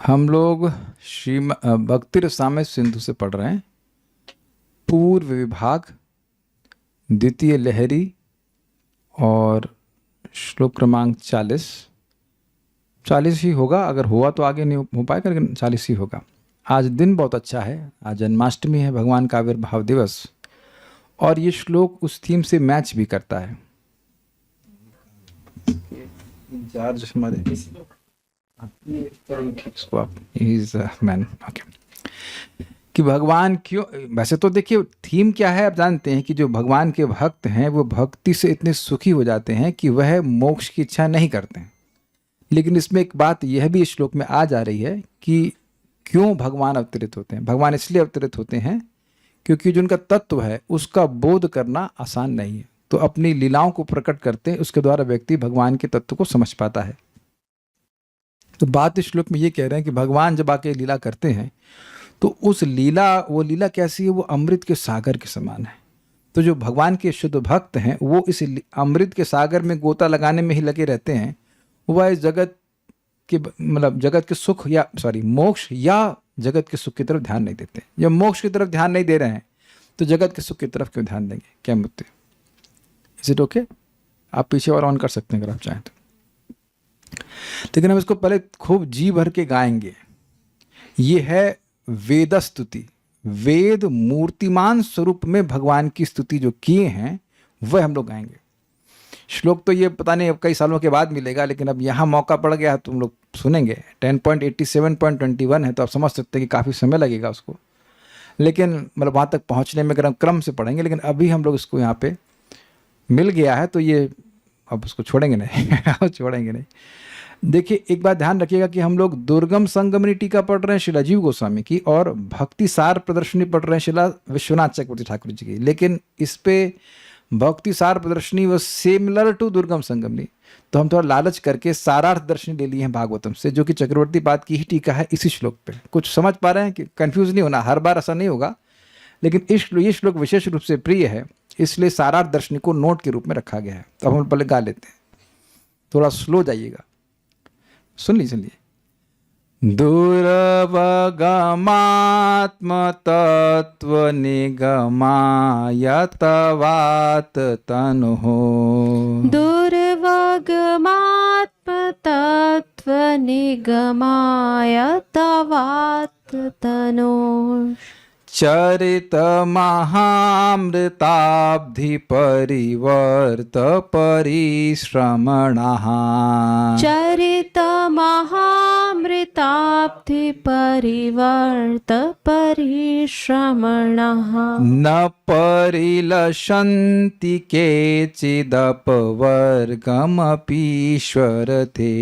हम लोग भक्ति रसामृत सिंधु से पढ़ रहे हैं। पूर्व विभाग, द्वितीय लहरी और श्लोक क्रमांक 40 ही होगा। अगर हुआ तो आगे नहीं हो पाएगा, लेकिन 40 ही होगा। आज दिन बहुत अच्छा है, आज जन्माष्टमी है, भगवान का आविर्भाव दिवस, और ये श्लोक उस थीम से मैच भी करता है। कि भगवान क्यों, वैसे तो देखिए थीम क्या है, आप जानते हैं कि जो भगवान के भक्त हैं वो भक्ति से इतने सुखी हो जाते हैं कि वह मोक्ष की इच्छा नहीं करते हैं। लेकिन इसमें एक बात यह भी इस श्लोक में आ जा रही है कि क्यों भगवान अवतरित होते हैं। भगवान इसलिए अवतरित होते हैं क्योंकि जो उनका तत्व है उसका बोध करना आसान नहीं है, तो अपनी लीलाओं को प्रकट करते हैं, उसके द्वारा व्यक्ति भगवान के तत्व को समझ पाता है। तो बात इस श्लोक में ये कह रहे हैं कि भगवान जब आके लीला करते हैं तो उस वो लीला कैसी है, वो अमृत के सागर के समान है। तो जो भगवान के शुद्ध भक्त हैं वो इस अमृत के सागर में गोता लगाने में ही लगे रहते हैं। वह इस जगत के जगत के सुख या मोक्ष या जगत के सुख की तरफ ध्यान नहीं देते। जब मोक्ष की तरफ ध्यान नहीं दे रहे हैं तो जगत के सुख की तरफ क्यों ध्यान देंगे? क्या मुद्दे? Is it okay? आप पीछे और ऑन कर सकते हैं अगर आप चाहें तो, लेकिन हम इसको पहले खूब जी भर के गाएंगे। ये है वेद स्तुति। वेद मूर्तिमान स्वरूप में भगवान की स्तुति जो किए हैं वह हम लोग गाएंगे। श्लोक तो ये पता नहीं अब कई सालों के बाद मिलेगा, लेकिन अब यहाँ मौका पड़ गया तो हम लोग सुनेंगे। 10.87.21 है, तो आप समझ सकते हैं कि काफ़ी समय लगेगा उसको, लेकिन वहाँ तक पहुँचने में अगर हम क्रम से पढ़ेंगे। लेकिन अभी हम लोग इसको यहाँ पे मिल गया है तो ये अब उसको छोड़ेंगे नहीं छोड़ेंगे नहीं। देखिए एक बात ध्यान रखिएगा कि हम लोग दुर्गम संगमनी टीका पढ़ रहे हैं शिला जीव गोस्वामी की, और भक्ति सार प्रदर्शनी पढ़ रहे हैं शिला विश्वनाथ चक्रवर्ती ठाकुर जी की। लेकिन इस पे भक्ति सार प्रदर्शनी वो सिमिलर टू दुर्गम संगमनी, तो हम थोड़ा लालच करके सारार्थ दर्शनी ले लिए हैं भागवतम से, जो कि चक्रवर्ती पाद की ही टीका है इसी श्लोक पे। कुछ समझ पा रहे हैं कि कंफ्यूज नहीं होना, हर बार ऐसा नहीं होगा, लेकिन ये श्लोक विशेष रूप से प्रिय है, इसलिए सारार्थ दर्शनी को नोट के रूप में रखा गया है। तो हम पहले गा लेते हैं, थोड़ा स्लो जाइएगा, सुन लीजिए। दुर्वगमात्मतत्व निगमायतवात तनुः, दुर्वगमात्मतत्व निगमायतवात तनुः, चरित महामृताब्धि परिवर्त परिश्रमणः, चरित महामृताब्धि परिवर्त परिश्रमणः, न परिलशन्ति केचिदपवर्गमपीश्वरते,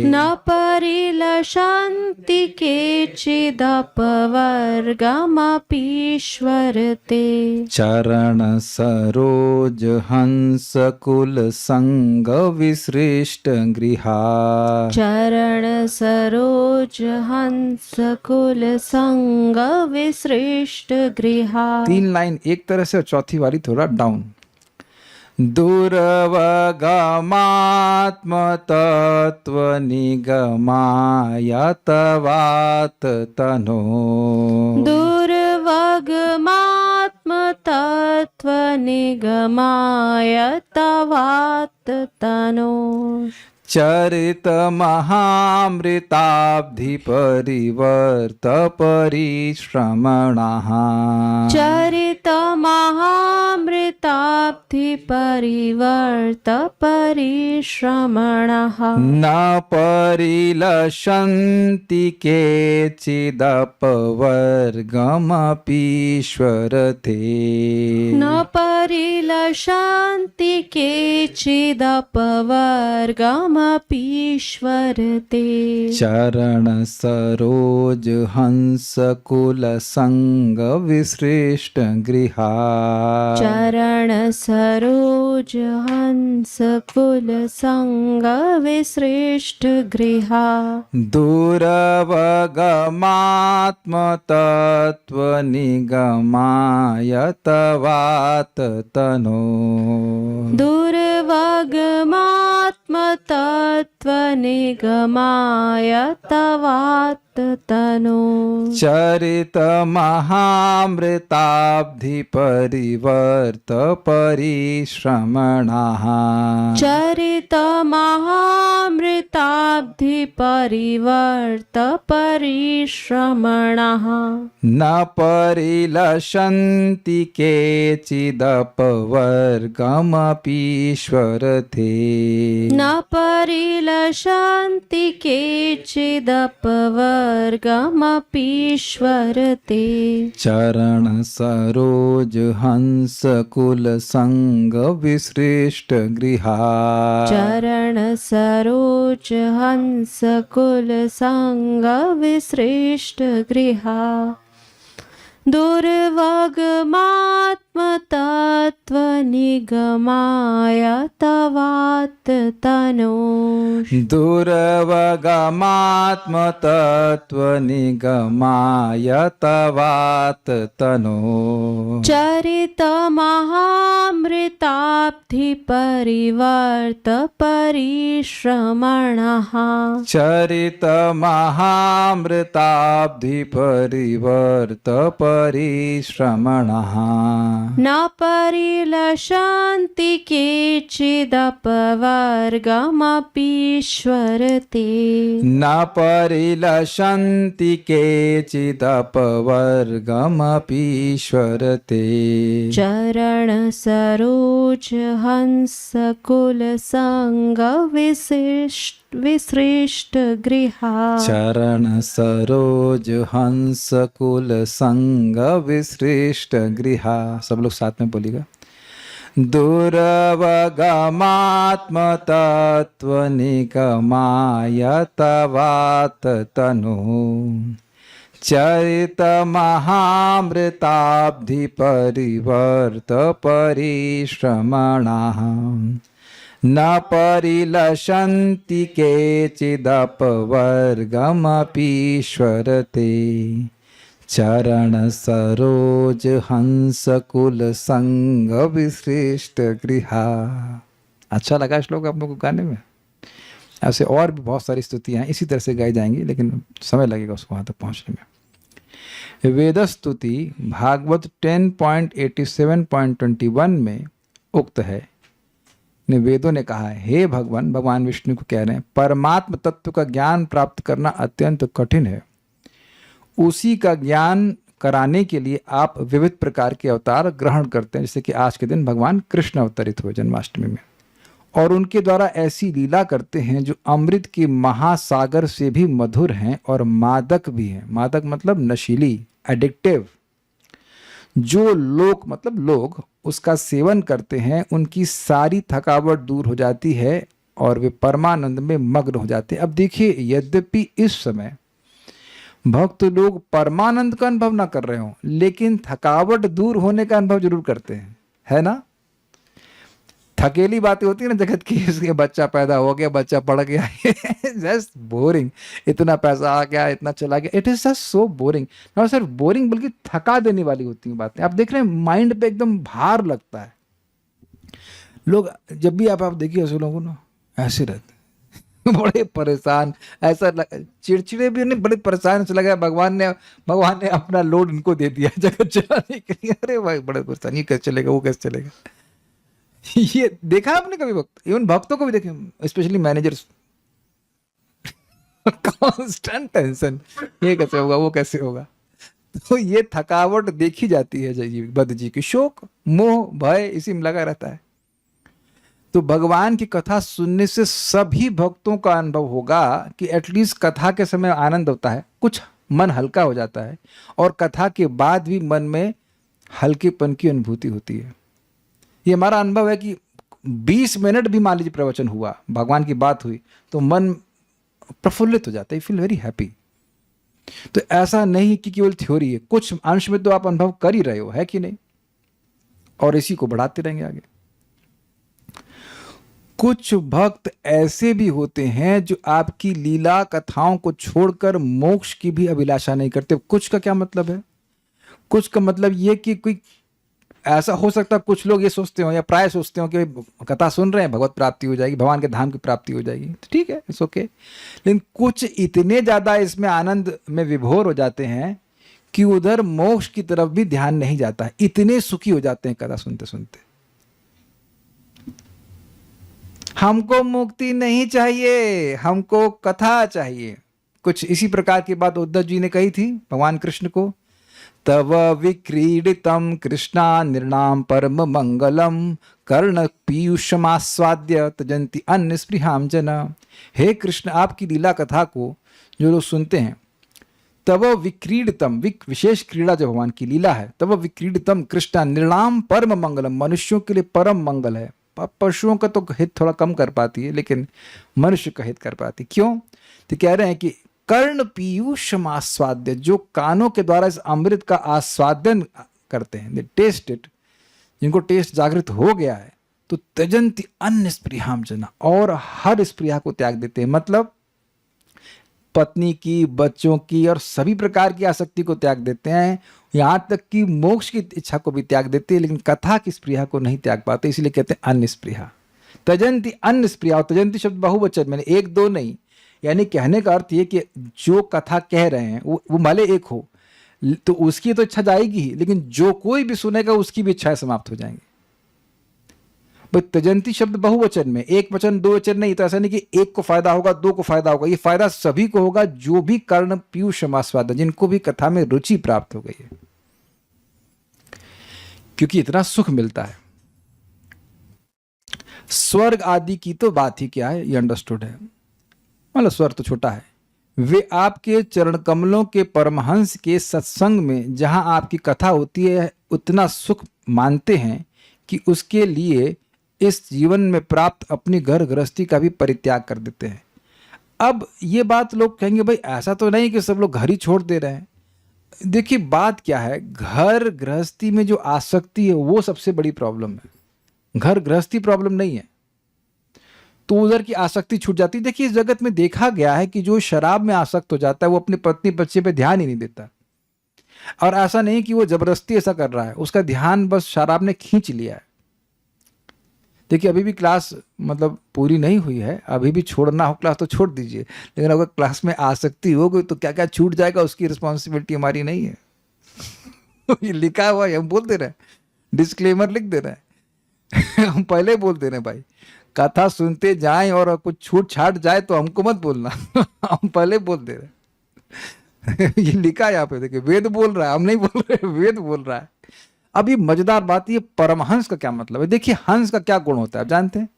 न परिलशन्ति केचिदपवर्गमपीश्वरते, चरण सरोज हंस कुल संग विसृष्ट गृहा, चरण सरोज हंस कुल संग विसृष्ट गृहा। 3 लाइन एक तरह से और चौथी वाली थोड़ा डाउन। दुर्वगमात्मतत्व निगमायतवात तनो, दुर्वगमात्मतत्व निगमायतवात तनो, चरित महामृताब्धि परिवर्त परिश्रमणः, चरित महामृताब्धि परिवर्त परिश्रमणः, न परिलशन्ति केचिदपवर्गमपीश्वरते, न परिलशन्ति केचिदपवर्गमपीश्वरते, चरण सरोज हंस कुल संग विसृष्ट गृहा, चरण सरोज हंस कुल संग विसृष्ट गृहा, दुर्वगमात्मतत्व निगमायतवात तनो, दुर्वगमात्मतत्व त्वनिगमाय तवात्तनो चरित महामृताब्धि परिवर्त परिश्रमणः चरित महामृताब्धि परिवर्त परिश्रमणः न परिलशन्ति केचिदपवर्गमपीश्वरते न परिलशन्ति केचिदपवर्गमपीश्वरते चरण सरोज हंस कुल संग विसृष्ट गृहा चरण सरोज हंस कुल संग विसृष्ट गृहा दुर्वगमात्मतत्त्वनिगमाय तवात्तनो दुर्वगमात्मतत्त्वनिगमाय तवात्तनो चरितमहामृताब्धि परिवर्त परिश्रमणः चरित महामृताब्धि परिवर्त परिश्रमणः न परिलशन्ति केचिदपवर्गमपीश्वरते न परिलशन्ति केचिदपवर्गमपीश्वरते चरण सरोज हंस कुल संग विसृष्ट गृहा चरण सरोज हंस कुल संग विसृष्ट गृहा। सब लोग साथ में बोलिएगा। दुर्वगमात्मतत्त्वनिगमाय तवात्तनो चरित महामृताब्धि परिवर्त परिश्रमणः न परिलशन्ति केचिदपवर्गमपीश्वरते चरण सरोज हंस कुल संग विसृष्ट गृहा। अच्छा लगा श्लोक आप लोगों को गाने में? ऐसे और भी बहुत सारी स्तुतियाँ इसी तरह से गाई जाएंगी, लेकिन समय लगेगा उसको वहाँ तक पहुँचने में। वेद स्तुति भागवत 10.87.21 में उक्त है, ने वेदों ने कहा है, हे भगवान, भगवान विष्णु को कह रहे हैं, परमात्म तत्व का ज्ञान प्राप्त करना अत्यंत कठिन है। उसी का ज्ञान कराने के लिए आप विविध प्रकार के अवतार ग्रहण करते हैं, जैसे कि आज के दिन भगवान कृष्ण अवतरित हुए जन्माष्टमी में, और उनके द्वारा ऐसी लीला करते हैं जो अमृत के महासागर से भी मधुर हैं और मादक भी हैं। मादक मतलब नशीली, एडिक्टिव। जो लोग उसका सेवन करते हैं, उनकी सारी थकावट दूर हो जाती है और वे परमानंद में मग्न हो जाते हैं। अब देखिए, यद्यपि इस समय भक्त लोग परमानंद का अनुभव ना कर रहे हों, लेकिन थकावट दूर होने का अनुभव जरूर करते हैं, है ना? थकेली बातें होती है ना जगत की, इसके बच्चा पैदा हो गया, बच्चा पढ़ गया, जस्ट बोरिंग, इतना पैसा आ गया, इतना चला गया, it is just so boring. ना सिर्फ बोरिंग बल्कि थका देने वाली होती हैं बातें। आप देख रहे हैं, माइंड पे एकदम भार लगता है। लोग जब भी आप देखिए ऐसे लोगों ना ऐसे रहते बड़े परेशान, ऐसा चिड़चिड़े भी नहीं, बड़े परेशान से लगा भगवान ने अपना लोड इनको दे दिया जगत चलाने के लिए। अरे भाई बड़े परेशान, ये कैसे चलेगा, वो कैसे चलेगा। ये देखा आपने कभी भक्त, इवन भक्तों को भी देखे, स्पेशली मैनेजर्स, कांस्टेंट टेंशन, ये कैसे होगा, वो कैसे होगा। तो ये थकावट देखी जाती है बद्ध जी की। शोक, मोह, भय इसी में लगा रहता है। तो भगवान की कथा सुनने से सभी भक्तों का अनुभव होगा कि एटलीस्ट कथा के समय आनंद होता है, कुछ मन हल्का हो जाता है, और कथा के बाद भी मन में हल्केपन की अनुभूति होती है। ये हमारा अनुभव है कि 20 मिनट भी मान लीजिए प्रवचन हुआ, भगवान की बात हुई, तो मन प्रफुल्लित हो जाता है, फील वेरी हैप्पी। तो ऐसा नहीं कि केवल थ्योरी है, कुछ अंश में तो आप अनुभव कर ही रहे हो, है कि नहीं? और इसी को बढ़ाते रहेंगे आगे। कुछ भक्त ऐसे भी होते हैं जो आपकी लीला कथाओं को छोड़कर मोक्ष की भी अभिलाषा नहीं करते। कुछ का क्या मतलब है? कुछ का मतलब ये कि कोई ऐसा हो सकता है कुछ लोग ये सोचते हो या प्राय सोचते हो कि कथा सुन रहे हैं भगवत प्राप्ति हो जाएगी, भगवान के धाम की प्राप्ति हो जाएगी, तो ठीक है, इट्स ओके। लेकिन कुछ इतने ज़्यादा इसमें आनंद में विभोर हो जाते हैं कि उधर मोक्ष की तरफ भी ध्यान नहीं जाता है, इतने सुखी हो जाते हैं कथा सुनते सुनते। हमको मुक्ति नहीं चाहिए, हमको कथा चाहिए। कुछ इसी प्रकार की बात उद्धव जी ने कही थी भगवान कृष्ण को। तव विक्रीडितम कृष्णा निर्णाम परम मंगलम कर्ण पीयूषमास्वाद्य तजंती अन्य स्पृहाम जना। हे कृष्ण, आपकी लीला कथा को जो लोग सुनते हैं, तव विक्रीडितम, विशेष क्रीड़ा जो भगवान की लीला है, तव विक्रीडितम कृष्णा निर्णाम परम मंगलम, मनुष्यों के लिए परम मंगल है। पशुओं का तो हित थोड़ा कम कर पाती है, लेकिन मनुष्य का हित कर पाती। क्यों? तो कह रहे हैं कि कर्ण पीयूषम आस्वाद्य, जो कानों के द्वारा इस अमृत का आस्वादन करते हैं, दे टेस्ट इट, जिनको टेस्ट जागृत हो गया है, तो त्यजंती अन्य स्पृहाम जना, और हर स्पृहा को त्याग देते हैं। मतलब पत्नी की, बच्चों की और सभी प्रकार की आसक्ति को त्याग देते हैं, यहाँ तक कि मोक्ष की इच्छा को भी त्याग देते हैं, लेकिन कथा की स्पृहा को नहीं त्याग पाते, इसलिए कहते हैं अन्य स्पृहा। त्यजंती अन्य स्पृहा, और त्यजंती शब्द बहुवचन, मैंने एक दो नहीं, यानी कहने का अर्थ ये कि जो कथा कह रहे हैं वो भले एक हो तो उसकी तो इच्छा जाएगी ही, लेकिन जो कोई भी सुनेगा उसकी भी इच्छाएं समाप्त हो जाएंगी। त्यजंती शब्द बहुवचन में, एक वचन दो वचन नहीं, तो ऐसा नहीं कि एक को फायदा होगा दो को फायदा होगा, ये फायदा सभी को होगा जो भी कर्ण पीयूषमास्वाद, जिनको भी कथा में रुचि प्राप्त हो गई है, क्योंकि इतना सुख मिलता है। स्वर्ग आदि की तो बात ही क्या है, ये अंडरस्टूड है, मतलब स्वर्ग तो छोटा है। वे आपके चरण कमलों के परमहंस के सत्संग में जहां आपकी कथा होती है उतना सुख मानते हैं कि उसके लिए इस जीवन में प्राप्त अपनी घर गृहस्थी का भी परित्याग कर देते हैं। अब ये बात लोग कहेंगे भाई ऐसा तो नहीं कि सब लोग घर ही छोड़ दे रहे हैं। देखिए बात क्या है, घर गृहस्थी में जो आसक्ति है वो सबसे बड़ी प्रॉब्लम है, घर गृहस्थी प्रॉब्लम नहीं है। तो उधर की आसक्ति छूट जाती है। देखिए इस जगत में देखा गया है कि जो शराब में आसक्त हो जाता है वो अपनी पत्नी बच्चे पे ध्यान ही नहीं देता, और ऐसा नहीं कि वो जबरदस्ती ऐसा कर रहा है, उसका ध्यान बस शराब ने खींच लिया है। देखिए अभी भी क्लास मतलब पूरी नहीं हुई है, अभी भी छोड़ना हो क्लास तो छोड़ दीजिए, लेकिन अगर क्लास में आसक्ति हो गई तो क्या क्या छूट जाएगा उसकी रिस्पॉन्सिबिलिटी हमारी नहीं है। ये लिखा हुआ है, हम बोल दे रहे हैं, डिस्क्लेमर लिख दे रहे हैं। हम पहले बोल दे रहे हैं भाई, कथा सुनते जाएं और कुछ छूट छाट जाए तो हमको मत बोलना। हम पहले बोल दे रहे हैं। ये लिखा है यहाँ पे, देखिए वेद बोल रहा है, हम नहीं बोल रहे, वेद बोल रहा है। अब ये मजेदार बात, ये परमहंस का क्या मतलब है? देखिए हंस का क्या गुण होता है आप जानते हैं?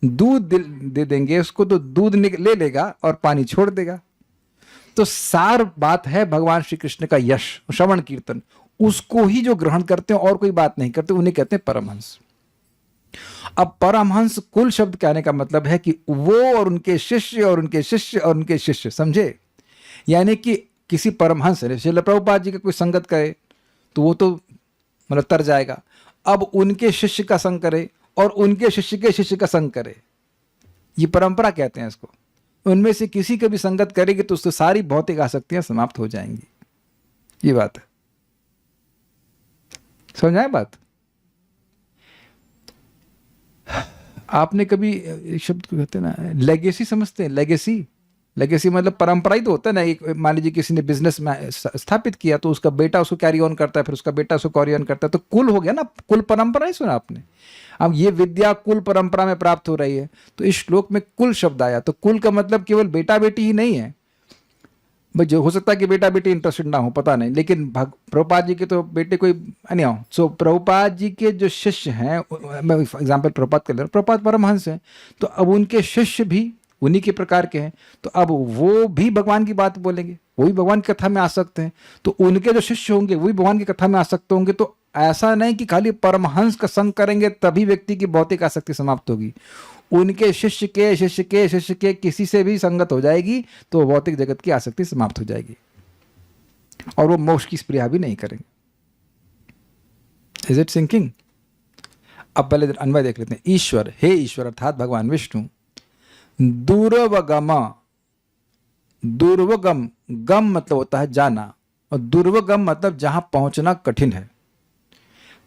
दूध दे देंगे उसको तो दूध ले लेगा और पानी छोड़ देगा। तो सार बात है भगवान श्री कृष्ण का यश, श्रवण कीर्तन, उसको ही जो ग्रहण करते हैं और कोई बात नहीं करते, उन्हें कहते हैं परमहंस। अब परमहंस कुल शब्द कहने का मतलब है कि वो और उनके शिष्य और उनके शिष्य और उनके शिष्य, समझे? यानी कि किसी परमहंस ने श्रील प्रभुपाद जी का कोई संगत करे तो वो तो मतलब तर जाएगा। अब उनके शिष्य का संग करे और उनके शिष्य के शिष्य का संग करे, ये परंपरा कहते हैं इसको। उनमें से किसी का भी संगत करेगी तो उससे सारी भौतिक आसक्तियां समाप्त हो जाएंगी। ये बात है, समझाए बात? आपने कभी एक शब्द को कहते हैं ना, लेगेसी, समझते हैं? लेगेसी, लेगेसी मतलब परंपरा ही तो होता है ना। एक मान लीजिए किसी ने बिजनेस में स्थापित किया तो उसका बेटा उसको कैरी ऑन करता है, फिर उसका बेटा उसको कैरी ऑन करता है, तो कुल हो गया ना, कुल परंपरा ही सुना आपने। अब ये विद्या कुल परंपरा में प्राप्त हो रही है, तो इस श्लोक में कुल शब्द आया, तो कुल का मतलब केवल बेटा बेटी ही नहीं है भाई। जो हो सकता है कि बेटा बेटी इंटरेस्टेड ना हो, पता नहीं, लेकिन प्रभुपाद जी के तो बेटे कोई नहीं हो। सो प्रभुपाद जी के जो शिष्य हैं, मैं एग्जाम्पल प्रभुपाद कर ले रहा हूँ, प्रभुपाद परमहंस हैं, तो अब उनके शिष्य भी उन्हीं के प्रकार के हैं, तो अब वो भी भगवान की बात बोलेंगे, वो भी भगवान की कथा में आ सकते हैं, तो उनके जो शिष्य होंगे वो भी भगवान की कथा में आ सकते होंगे। तो ऐसा नहीं कि खाली परमहंस का संग करेंगे तभी व्यक्ति की भौतिक आसक्ति समाप्त होगी, उनके शिष्य के शिष्य के शिष्य के किसी से भी संगत हो जाएगी तो भौतिक जगत की आसक्ति समाप्त हो जाएगी और वो मोक्ष की स्पृहा भी नहीं करेंगे। Is it sinking? अब पहले अन्वय देख लेते हैं। ईश्वर, हे ईश्वर अर्थात भगवान विष्णु, दुर्वगम, दुर्वगम, गम मतलब होता है जाना, और दुर्वगम मतलब जहां पहुंचना कठिन है,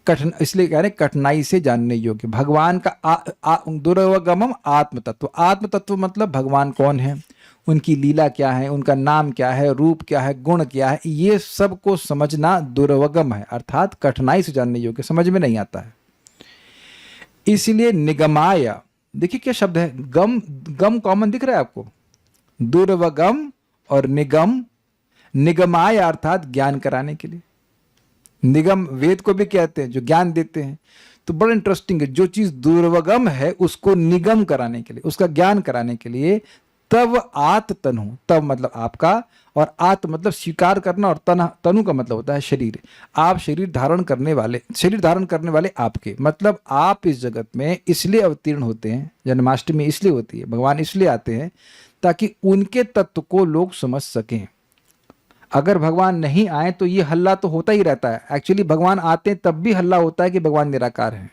इसलिए कह रहे हैं कठिनाई से जानने योग्य। भगवान का दुर्वगमम आत्म तत्व। आत्म तत्व मतलब भगवान कौन है, उनकी लीला क्या है, उनका नाम क्या है, रूप क्या है, गुण क्या है, ये सब को समझना दुर्वगम है, अर्थात कठिनाई से जानने योग्य, समझ में नहीं आता है। इसलिए निगमाय, देखिए क्या शब्द है, गम गम कॉमन दिख रहा है आपको, दुर्वगम और निगम। निगमाय अर्थात ज्ञान कराने के लिए, निगम वेद को भी कहते हैं जो ज्ञान देते हैं। तो बड़ा इंटरेस्टिंग है, जो चीज दुर्वगम है उसको निगम कराने के लिए, उसका ज्ञान कराने के लिए तब आत तनु, तब मतलब आपका, और आत मतलब स्वीकार करना, और तनु का मतलब होता है शरीर। आप शरीर धारण करने वाले आपके, मतलब आप इस जगत में इसलिए अवतीर्ण होते हैं, जन्माष्टमी इसलिए होती है, भगवान इसलिए आते हैं ताकि उनके तत्व को लोग समझ सकें। अगर भगवान नहीं आए तो ये हल्ला तो होता ही रहता है। एक्चुअली भगवान आते हैं तब भी हल्ला होता है कि भगवान निराकार है,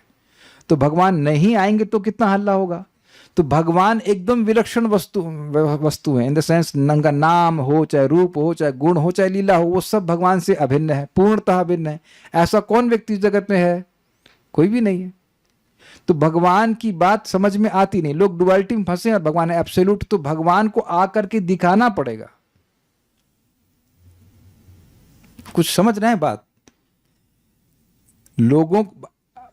तो भगवान नहीं आएंगे तो कितना हल्ला होगा। तो भगवान एकदम विलक्षण वस्तु है, इन द सेंस उनका नाम हो, चाहे रूप हो, चाहे गुण हो, चाहे लीला हो, वो सब भगवान से अभिन्न है, पूर्णतः अभिन्न है। ऐसा कौन व्यक्ति इस जगत में है? कोई भी नहीं है। तो भगवान की बात समझ में आती नहीं, लोग डुअलिटी में फंसे और भगवान है एब्सोल्यूट, तो भगवान को आकर के दिखाना पड़ेगा। कुछ समझ रहे हैं बात? लोगों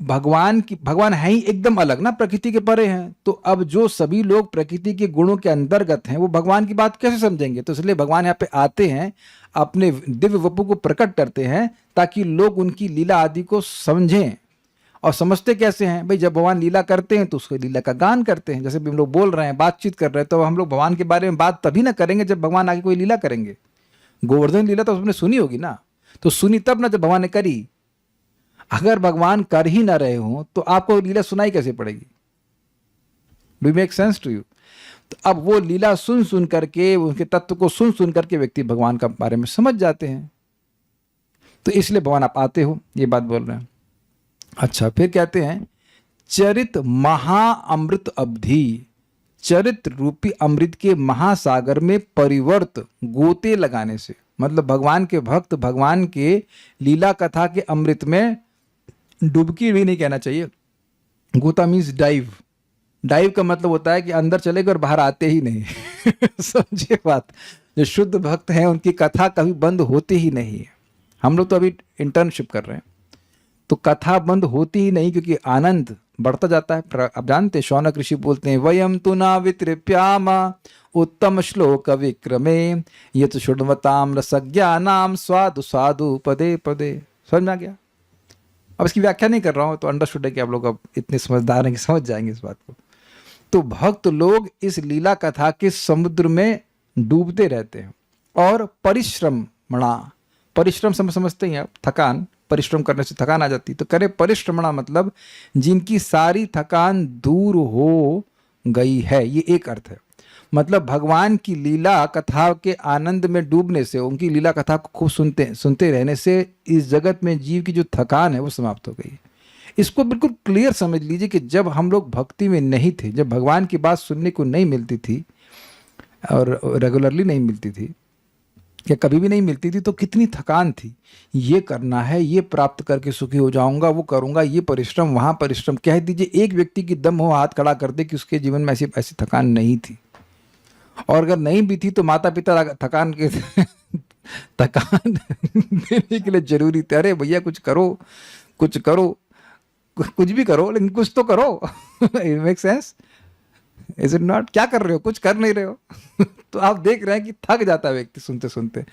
भगवान है ही एकदम अलग ना, प्रकृति के परे हैं। तो अब जो सभी लोग प्रकृति के गुणों के अंतर्गत हैं वो भगवान की बात कैसे समझेंगे? तो इसलिए भगवान यहाँ पे आते हैं, अपने दिव्य वपु को प्रकट करते हैं ताकि लोग उनकी लीला आदि को समझें। और समझते कैसे हैं भाई? जब भगवान लीला करते हैं तो उसको लीला का गान करते हैं। जैसे भी हम लोग बोल रहे हैं, बातचीत कर रहे हैं, तो हम लोग भगवान के बारे में बात तभी ना करेंगे जब भगवान आगे कोई लीला करेंगे। गोवर्धन लीला तो उसने सुनी होगी ना, तो सुनी तब ना जब भगवान ने करी। अगर भगवान कर ही ना रहे हो तो आपको लीला सुनाई कैसे पड़ेगी? Do make sense to you? तो अब वो लीला सुन सुन करके, उनके तत्व को सुन सुन करके व्यक्ति भगवान का बारे में समझ जाते हैं। तो इसलिए भगवान आप आते हो, ये बात बोल रहे हैं। अच्छा, फिर कहते हैं चरित महा अमृत अवधि, चरित्र रूपी अमृत के महासागर में परिवर्त गोते लगाने से, मतलब भगवान के भक्त भगवान के लीला कथा के अमृत में डुबकी भी नहीं कहना चाहिए। गोता मीन्स डाइव। डाइव का मतलब होता है कि अंदर चले गए और बाहर आते ही नहीं। समझिए बात। जो शुद्ध भक्त हैं उनकी कथा कभी बंद होती ही नहीं है। हम लोग तो अभी इंटर्नशिप कर रहे हैं, तो कथा बंद होती ही नहीं, क्योंकि आनंद बढ़ता जाता है। आप जानते हैं शौनक ऋषि बोलते हैं, वयम तु न वितृप्यामा उत्तम श्लोक विक्रमे यत शुण्वताम रसज्ञानाम स्वादु स्वादु पदे पदे। समझ में आ गया? अब इसकी व्याख्या नहीं कर रहा हूं, तो अंडरस्टूड है कि आप लोग अब इतने समझदार हैं कि समझ जाएंगे इस बात को। तो भक्त लोग इस लीला कथा के समुद्र में डूबते रहते हैं और परिश्रम समझते हैं आप, थकान, परिश्रम करने से थकान आ जाती, तो करे परिश्रमणा मतलब जिनकी सारी थकान दूर हो गई है, ये एक अर्थ है। मतलब भगवान की लीला कथा के आनंद में डूबने से, उनकी लीला कथा को खूब सुनते रहने से इस जगत में जीव की जो थकान है वो समाप्त हो गई। इसको बिल्कुल क्लियर समझ लीजिए कि जब हम लोग भक्ति में नहीं थे, जब भगवान की बात सुनने को नहीं मिलती थी और रेगुलरली नहीं मिलती थी या कभी भी नहीं मिलती थी, तो कितनी थकान थी। ये करना है, ये प्राप्त करके सुखी हो जाऊंगा, वो करूंगा, ये परिश्रम, वहाँ परिश्रम। कह दीजिए एक व्यक्ति की दम हो हाथ खड़ा कर दे कि उसके जीवन में ऐसी थकान नहीं थी। और अगर नहीं भी थी तो माता पिता थकान देने के लिए जरूरी थे। अरे भैया कुछ करो, कुछ भी करो, लेकिन कुछ तो करो। It make sense, is it not? क्या कर रहे हो? कुछ कर नहीं रहे हो। तो आप देख रहे हैं कि थक जाता है व्यक्ति सुनते सुनते,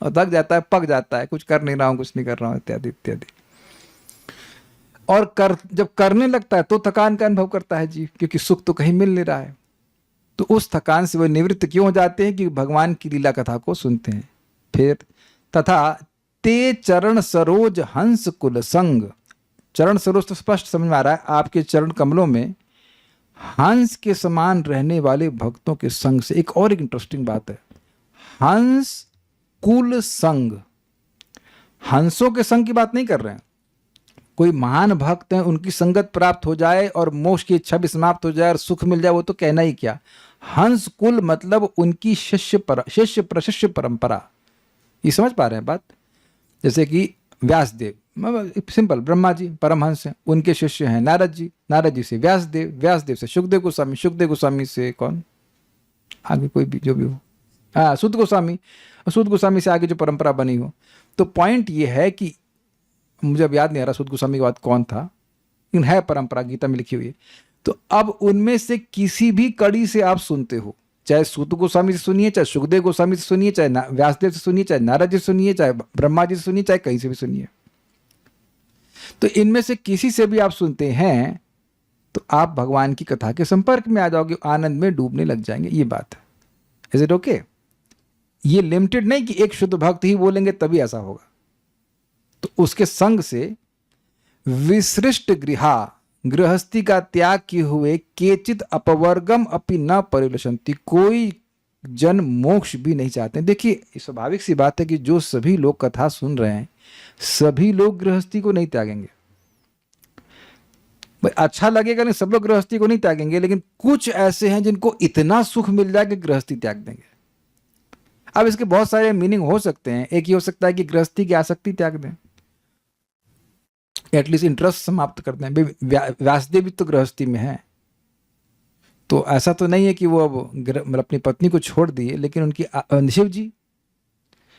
और थक जाता है, पक जाता है, कुछ कर नहीं रहा हूँ, कुछ नहीं कर रहा हूँ, इत्यादि इत्यादि। और जब करने लगता है तो थकान का अनुभव करता है जीव, क्योंकि सुख तो कहीं मिल नहीं रहा है। तो उस थकान से वह निवृत्त क्यों हो जाते हैं? कि भगवान की लीला कथा को सुनते हैं। फिर तथा ते चरण सरोज हंस कुल संग, चरण सरोज तो स्पष्ट समझ में आ रहा है, आपके चरण कमलों में हंस के समान रहने वाले भक्तों के संग से। एक और इंटरेस्टिंग बात है, हंस कुल संग। हंसों के संग की बात नहीं कर रहे हैं। कोई महान भक्त हैं, उनकी संगत प्राप्त हो जाए और मोक्ष की इच्छा भी समाप्त हो जाए और सुख मिल जाए, वो तो कहना ही क्या। हंस कुल मतलब उनकी शिष्य प्रशिष्य परंपरा। ये समझ पा रहे हैं बात? जैसे कि व्यासदेव, सिंपल, ब्रह्मा जी परमहंस हैं, उनके शिष्य हैं नारद जी, नारद जी से व्यासदेव, व्यासदेव से सुखदेव गोस्वामी, सुखदेव गोस्वामी से कौन आगे कोई भी जो भी हो, हाँ सुत गोस्वामी, सुत गोस्वामी से आगे जो परंपरा बनी हो। तो पॉइंट ये है कि मुझे अब याद नहीं आ रहा सुत गोस्वामी के बाद कौन था, लेकिन है परंपरा गीता में लिखी हुई है। तो अब उनमें से किसी भी कड़ी से आप सुनते हो, चाहे सूत गोस्वामी से सुनिए, चाहे सुखदेव गोस्वामी से सुनिए, चाहे व्यासदेव से सुनिए, चाहे नारद जी से सुनिए, चाहे ब्रह्मा जी से सुनिए, चाहे कहीं से भी सुनिए, तो इनमें से किसी से भी आप सुनते हैं तो आप भगवान की कथा के संपर्क में आ जाओगे, आनंद में डूबने लग जाएंगे। ये बात है। Is it okay? ये लिमिटेड नहीं कि एक शुद्ध भक्त ही बोलेंगे तभी ऐसा होगा। तो उसके संग से विसृष्ट गृहा, गृहस्थी का त्याग किए हुए, केचित अपवर्गम अपि न परिलषन्ति, कोई जन मोक्ष भी नहीं चाहते। देखिए स्वाभाविक सी बात है कि जो सभी लोग कथा सुन रहे हैं सभी लोग गृहस्थी को नहीं त्यागेंगे। भाई अच्छा लगेगा नहीं, सब लोग गृहस्थी को नहीं त्यागेंगे, लेकिन कुछ ऐसे हैं जिनको इतना सुख मिल जाए कि गृहस्थी त्याग देंगे। अब इसके बहुत सारे मीनिंग हो सकते हैं। एक ही हो सकता है कि गृहस्थी की आसक्ति त्याग दें, एटलीस्ट इंटरेस्ट समाप्त कर दें। व्यासदेव भी तो गृहस्थी में है, तो ऐसा तो नहीं है कि वो अब मतलब अपनी पत्नी को छोड़ दिए, लेकिन उनकी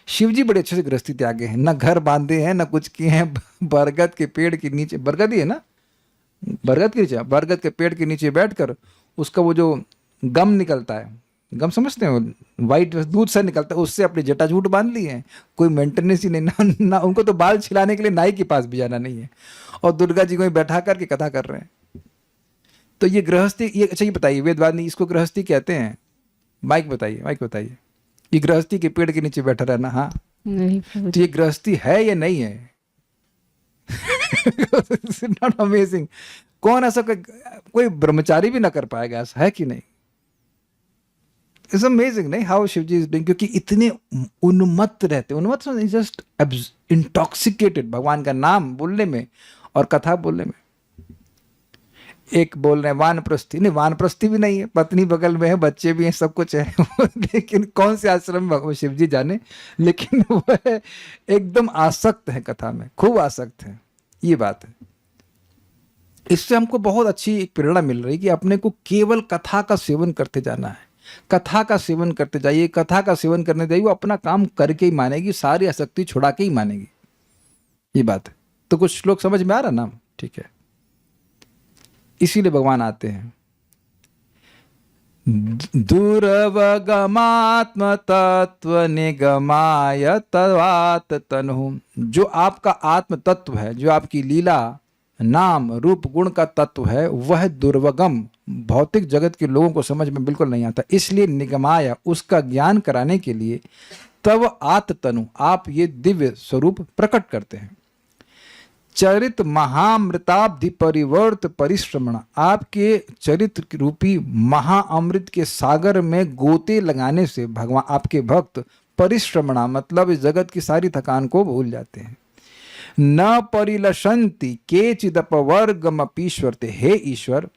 शिव जी बड़े अच्छे से गृहस्थी त्यागे हैं, ना घर बांधे हैं ना कुछ किए हैं, बरगद के पेड़ के नीचे, बरगद ही है ना, बरगद के नीचे, बरगद के पेड़ के नीचे बैठकर उसका वो जो गम निकलता है, गम समझते हैं, वाइट दूध से निकलता है, उससे अपनी जटाजूट बांध ली है। कोई मेंटेनेंस ही नहीं ना उनको तो बाल छिलाने के लिए नाई के पास भी जाना नहीं है, और दुर्गा जी को ही बैठा करके कथा कर रहे हैं। तो ये गृहस्थी, ये अच्छा ये बताइए वेदवाद ने इसको गृहस्थी कहते हैं? माइक बताइए, ये गृहस्थी के पेड़ के नीचे बैठा रहना, हाँ नहीं, तो ये गृहस्थी है या नहीं है? Not amazing? कौन ऐसा कोई ब्रह्मचारी भी ना कर पाएगा, ऐसा है कि नहीं? इट्स अमेजिंग नहीं हाउ शिवजी इज डूइंग, क्योंकि इतने उन्मत्त रहते, उन्मत्त जस्ट इंटॉक्सिकेटेड भगवान का नाम बोलने में और कथा बोलने में। एक बोल रहे हैं वानप्रस्थी, नहीं वानप्रस्थी भी नहीं है, पत्नी बगल में है, बच्चे भी हैं, सब कुछ है लेकिन कौन से आश्रम में शिव जी जाने, लेकिन वह एकदम आसक्त है कथा में, खूब आसक्त है। ये बात है। इससे हमको बहुत अच्छी एक प्रेरणा मिल रही कि अपने को केवल कथा का सेवन करते जाना है, कथा का सेवन करते जाइए, कथा का सेवन करने जाइए, वो अपना काम करके ही मानेगी, सारी आसक्ति छुड़ा के ही मानेगी। ये बात है। तो कुछ श्लोक समझ में आ रहा ना? ठीक है, इसीलिए भगवान आते हैं। दुर्वगमात्म तत्व निगमाय तवात तनु, जो आपका आत्म तत्व है, जो आपकी लीला नाम रूप गुण का तत्व है, वह दुर्वगम भौतिक जगत के लोगों को समझ में बिल्कुल नहीं आता, इसलिए निगमाय उसका ज्ञान कराने के लिए तव आत तनु, आप ये दिव्य स्वरूप प्रकट करते हैं। चरित महामृताब्धि परिवर्त परिश्रमण, आपके चरित्र रूपी महाअमृत के सागर में गोते लगाने से भगवान आपके भक्त परिश्रमणा मतलब इस जगत की सारी थकान को भूल जाते हैं। न परिलशंति केचिदपवर्गमपीश्वरते, हे ईश्वर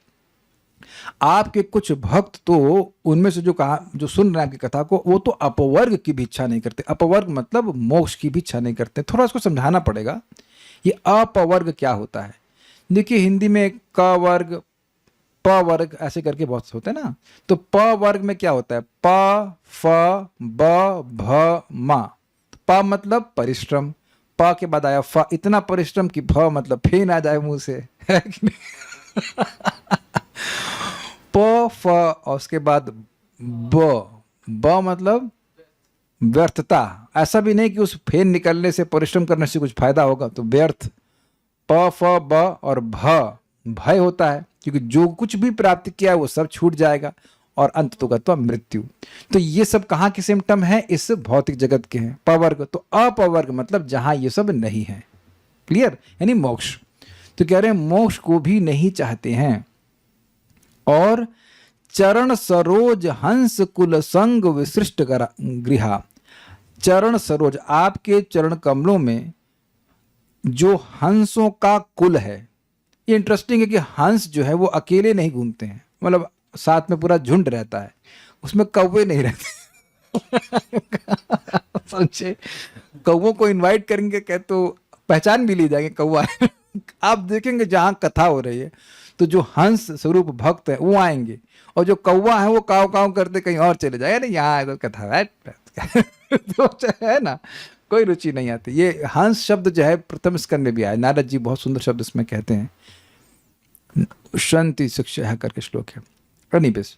आपके कुछ भक्त तो उनमें से जो कहा, जो सुन रहे हैं आपकी कथा को, वो तो अपवर्ग की भी इच्छा नहीं करते। अपवर्ग मतलब मोक्ष की भी इच्छा नहीं करते। थोड़ा इसको समझाना पड़ेगा, ये अपवर्ग क्या होता है। देखिए हिंदी में क वर्ग प वर्ग ऐसे करके बहुत होते हैं ना, तो प वर्ग में क्या होता है? प फ ब भ म। प मतलब परिश्रम, प के बाद आया फ, इतना परिश्रम कि भ मतलब फेन आ जाए मुंह से, है कि नहीं? प फ और उसके बाद ब मतलब व्यर्थता। ऐसा भी नहीं कि उस फेन निकलने से, परिश्रम करने से कुछ फायदा होगा, तो व्यर्थ। प फ ब और भय होता है, क्योंकि जो कुछ भी प्राप्त किया है वो सब छूट जाएगा और अंत तो गत्वा मृत्यु। तो ये सब कहाँ के सिम्टम है? इस भौतिक जगत के हैं। पवर्ग तो अपवर्ग मतलब जहां ये सब नहीं है। क्लियर? यानी मोक्ष। तो कह रहे हैं मोक्ष को भी नहीं चाहते हैं। और चरण सरोज हंस कुल संग विसृष्ट गृहा, चरण सरोज आपके चरण कमलों में जो हंसों का कुल है। ये इंटरेस्टिंग है कि हंस जो है वो अकेले नहीं घूमते हैं, मतलब साथ में पूरा झुंड रहता है, उसमें कौवे नहीं रहते। समझे? कौवों को इनवाइट करेंगे कह तो पहचान भी ली जाएंगे कौवा है। आप देखेंगे जहाँ कथा हो रही है तो जो हंस स्वरूप भक्त है वो आएंगे, और जो कौवा है वो काव काव करते कहीं और चले जाएगा। नहीं यहाँ तो कथा है तो है ना, कोई रुचि नहीं आती। ये हंस शब्द जो है प्रथम स्कंद में भी आया, नारद जी बहुत सुंदर शब्द इसमें कहते हैं, शांति शिक्षा करके श्लोक है अनिबेस।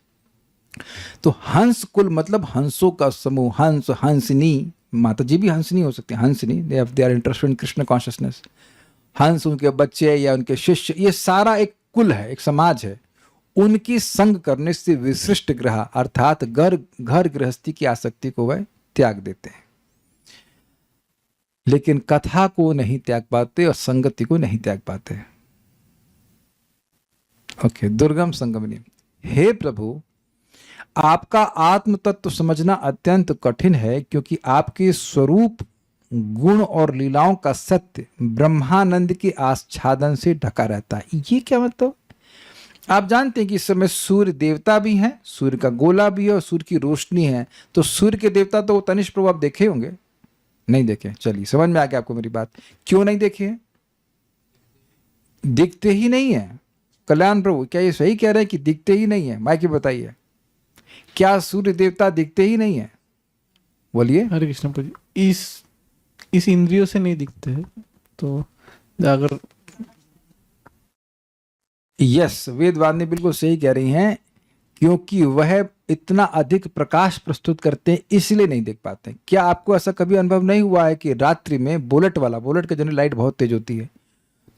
तो हंस कुल मतलब हंसों का समूह, हंस हंसनी, माता जी भी हंसनी हो सकती है, हंसनी, they are interested in Krishna consciousness. हंस उनके बच्चे या उनके शिष्य, ये सारा एक कुल है, एक समाज है। उनकी संग करने से विशिष्ट ग्रह अर्थात घर गृहस्थी की आसक्ति को वह त्याग देते हैं, लेकिन कथा को नहीं त्याग पाते और संगति को नहीं त्याग पाते। ओके, दुर्गम संगमनी। हे प्रभु, आपका आत्म तत्व समझना अत्यंत कठिन है, क्योंकि आपके स्वरूप गुण और लीलाओं का सत्य ब्रह्मानंद के आच्छादन से ढका रहता है। ये क्या मतलब? आप जानते हैं कि इस समय सूर्य देवता भी हैं, सूर्य का गोला भी है और सूर्य की रोशनी है। तो सूर्य के देवता तो तनिष्क प्रभु आप देखे होंगे, नहीं देखे? चलिए समझ में आ गया आपको मेरी बात। क्यों नहीं देखे? दिखते ही नहीं है। कल्याण प्रभु, क्या ये सही कह रहे हैं कि दिखते ही नहीं है? माइक बताइए, क्या सूर्य देवता दिखते ही नहीं है? बोलिए। हरे कृष्ण प्रभु, इस इंद्रियों से नहीं दिखते हैं। तो अगर यस, वेदवादी बिल्कुल सही कह रही हैं, क्योंकि वह इतना अधिक प्रकाश प्रस्तुत करते हैं इसलिए नहीं देख पाते। क्या आपको ऐसा कभी अनुभव नहीं हुआ है कि रात्रि में बुलेट का जनरल लाइट बहुत तेज होती है,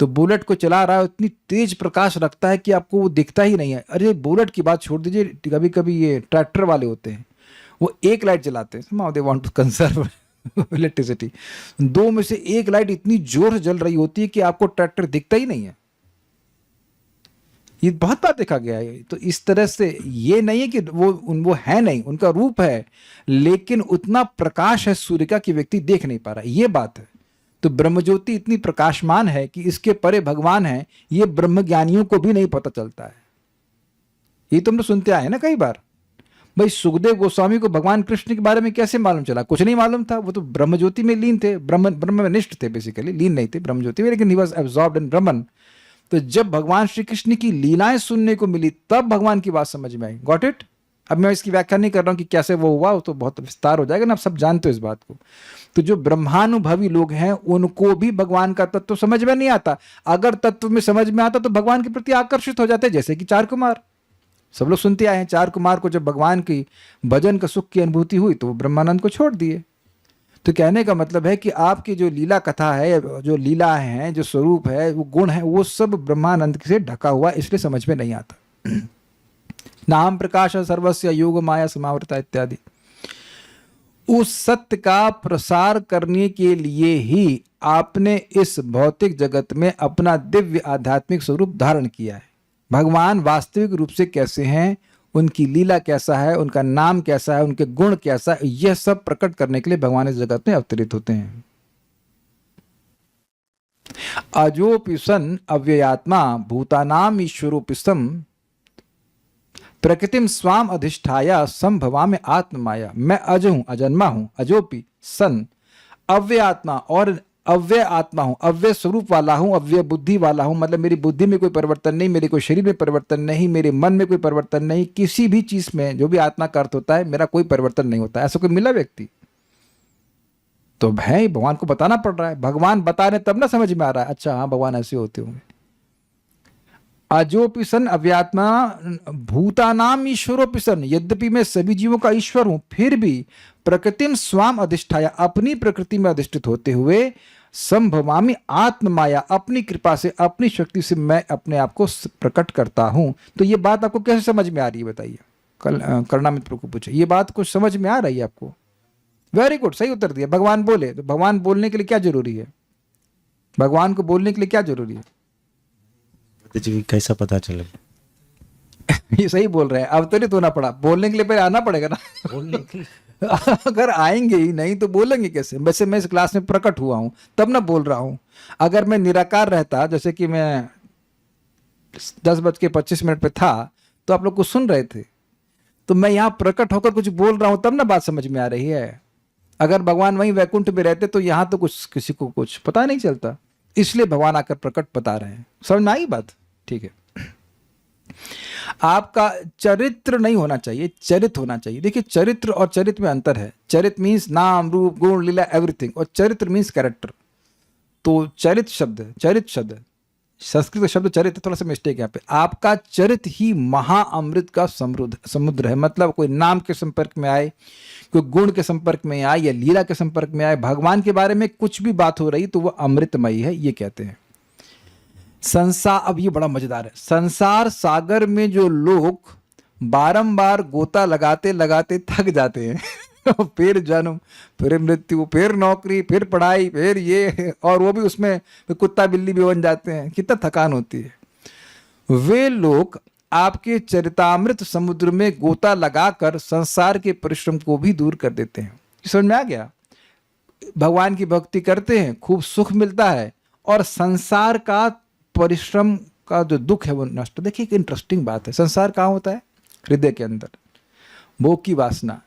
तो बुलेट को चला रहा है, इतनी तेज प्रकाश रखता है कि आपको वो दिखता ही नहीं है। अरे बुलेट की बात छोड़ दीजिए, कभी कभी ये ट्रैक्टर वाले होते हैं, वो एक लाइट चलाते हैं, they want to conserve electricity. दो में से एक लाइट इतनी जोर से जल रही होती है कि आपको ट्रैक्टर दिखता ही नहीं है। ये बहुत बार देखा गया है। तो इस तरह से ये नहीं है कि वो है नहीं, उनका रूप है, लेकिन उतना प्रकाश है सूर्य का कि व्यक्ति देख नहीं पा रहा, ये बात है। तो ब्रह्मज्योति इतनी प्रकाशमान है कि इसके परे भगवान है, ये ब्रह्मज्ञानियों को भी नहीं पता चलता है। ये तुम लोग सुनते आए ना कई बार। भाई सुखदेव गोस्वामी को भगवान कृष्ण के बारे में कैसे मालूम चला? कुछ नहीं मालूम था, वो तो ब्रह्मज्योति में लीन थे, ब्रह्म में निष्ठ थे, बेसिकली लीन नहीं थे ब्रह्मज्योति में, लेकिन ही वाज एब्जॉर्ब्ड इन ब्रह्मन। तो जब भगवान श्री कृष्ण की लीलाएं सुनने को मिली तब भगवान की बात समझ में आई। Got it? अब मैं इसकी व्याख्या नहीं कर रहा हूं कि कैसे वो हुआ, वो तो बहुत विस्तार हो जाएगा ना, आप सब जानते हो इस बात को। तो जो ब्रह्मानुभवी लोग हैं उनको भी भगवान का तत्व समझ में नहीं आता। अगर तत्व में समझ में आता तो भगवान के प्रति आकर्षित हो जाते, जैसे कि चार कुमार, सब लोग सुनते आए हैं। चार कुमार को जब भगवान की भजन का सुख की अनुभूति हुई तो वो ब्रह्मानंद को छोड़ दिए। तो कहने का मतलब है कि आपकी जो लीला कथा है, जो लीला है, जो स्वरूप है, वो गुण है, वो सब ब्रह्मानंद से ढका हुआ, इसलिए समझ में नहीं आता। नाम प्रकाश सर्वस्य योग माया समावृता इत्यादि। उस सत्य का प्रसार करने के लिए ही आपने इस भौतिक जगत में अपना दिव्य आध्यात्मिक स्वरूप धारण किया है। भगवान वास्तविक रूप से कैसे हैं, उनकी लीला कैसा है, उनका नाम कैसा है, उनके गुण कैसा है, यह सब प्रकट करने के लिए भगवान इस जगत में अवतरित होते हैं। अजोपि सन अव्ययात्मा भूतानाम ईश्वरोपि सम प्रकृतिम स्वाम अधिष्ठाया संभवामि आत्ममाया। मैं अज हूं, अजन्मा हूं, अजोपि सन अव्यय आत्मा, और अव्यय आत्मा हूं, अव्यय स्वरूप वाला हूं, अव्यय बुद्धि वाला हूं। मतलब मेरी बुद्धि में कोई परिवर्तन नहीं, मेरे कोई शरीर में परिवर्तन नहीं, मेरे मन में कोई परिवर्तन नहीं, किसी भी चीज में जो भी आत्मा का अर्थ होता है मेरा कोई परिवर्तन नहीं होता। ऐसा कोई मिला व्यक्ति? तो भाई भगवान को बताना पड़ रहा है, भगवान बता रहे तब ना समझ में आ रहा है, अच्छा हाँ भगवान ऐसे होते होंगे। अजोपि सन अव्यात्मा भूतानाम ईश्वरोपि सन, यद्यपि मैं सभी जीवों का ईश्वर हूं, फिर भी प्रकृतिम स्वाम अधिष्ठाया, अपनी प्रकृति में अधिष्ठित होते हुए, संभवामि आत्ममाया, अपनी कृपा से, अपनी शक्ति से मैं अपने आप को प्रकट करता हूं। तो ये बात आपको कैसे समझ में आ रही है बताइए? करुणा मित्र को पूछे, ये बात कुछ समझ में आ रही है आपको? वेरी गुड, सही उत्तर दिया। भगवान बोले, तो भगवान बोलने के लिए क्या जरूरी है? भगवान को बोलने के लिए क्या जरूरी है? जी कैसा पता चले? ये सही बोल रहे हैं, अवतरित होना पड़ा, बोलने के लिए पहले आना पड़ेगा ना। बोलने के अगर आएंगे ही नहीं तो बोलेंगे कैसे? वैसे मैं इस क्लास में प्रकट हुआ हूं तब ना बोल रहा हूं। अगर मैं निराकार रहता, जैसे कि मैं 10:25 पे था तो आप लोग कुछ सुन रहे थे, तो मैं यहां प्रकट होकर कुछ बोल रहा हूं तब ना बात समझ में आ रही है। अगर भगवान वहीं वैकुंठ में रहते तो यहाँ तो कुछ किसी को कुछ पता नहीं चलता, इसलिए भगवान आकर प्रकट बता रहे हैं। समझ में आई बात? ठीक है। आपका चरित्र नहीं होना चाहिए, चरित्र होना चाहिए। देखिए, चरित्र और चरित्र में अंतर है। चरित्र मीन्स नाम, रूप, गुण, लीला, एवरीथिंग, और चरित्र मीन्स कैरेक्टर। तो चरित्र शब्द संस्कृत का शब्द चरित्र, थोड़ा सा मिस्टेक है यहाँ पे। आपका चरित्र ही महाअमृत का समुद्र है। मतलब कोई नाम के संपर्क में आए, कोई गुण के संपर्क में आए या लीला के संपर्क में आए, भगवान के बारे में कुछ भी बात हो रही तो वह अमृतमयी है, ये कहते हैं। संसार, अब ये बड़ा मजेदार है, संसार सागर में जो लोग बारंबार गोता लगाते लगाते थक जाते हैं फिर जन्म, फिर मृत्यु, फिर नौकरी, फिर पढ़ाई, फिर ये, और वो भी उसमें कुत्ता बिल्ली भी बन जाते हैं, कितना थकान होती है। वे लोग आपके चरितामृत समुद्र में गोता लगाकर संसार के परिश्रम को भी दूर कर देते हैं। समझ में आ गया? भगवान की भक्ति करते हैं, खूब सुख मिलता है, और संसार का परिश्रम का जो दुख है वो नष्ट। देखिए, एक इंटरेस्टिंग बात है। संसार कहाँ होता है? हृदय के अंदर, भोग की वासना।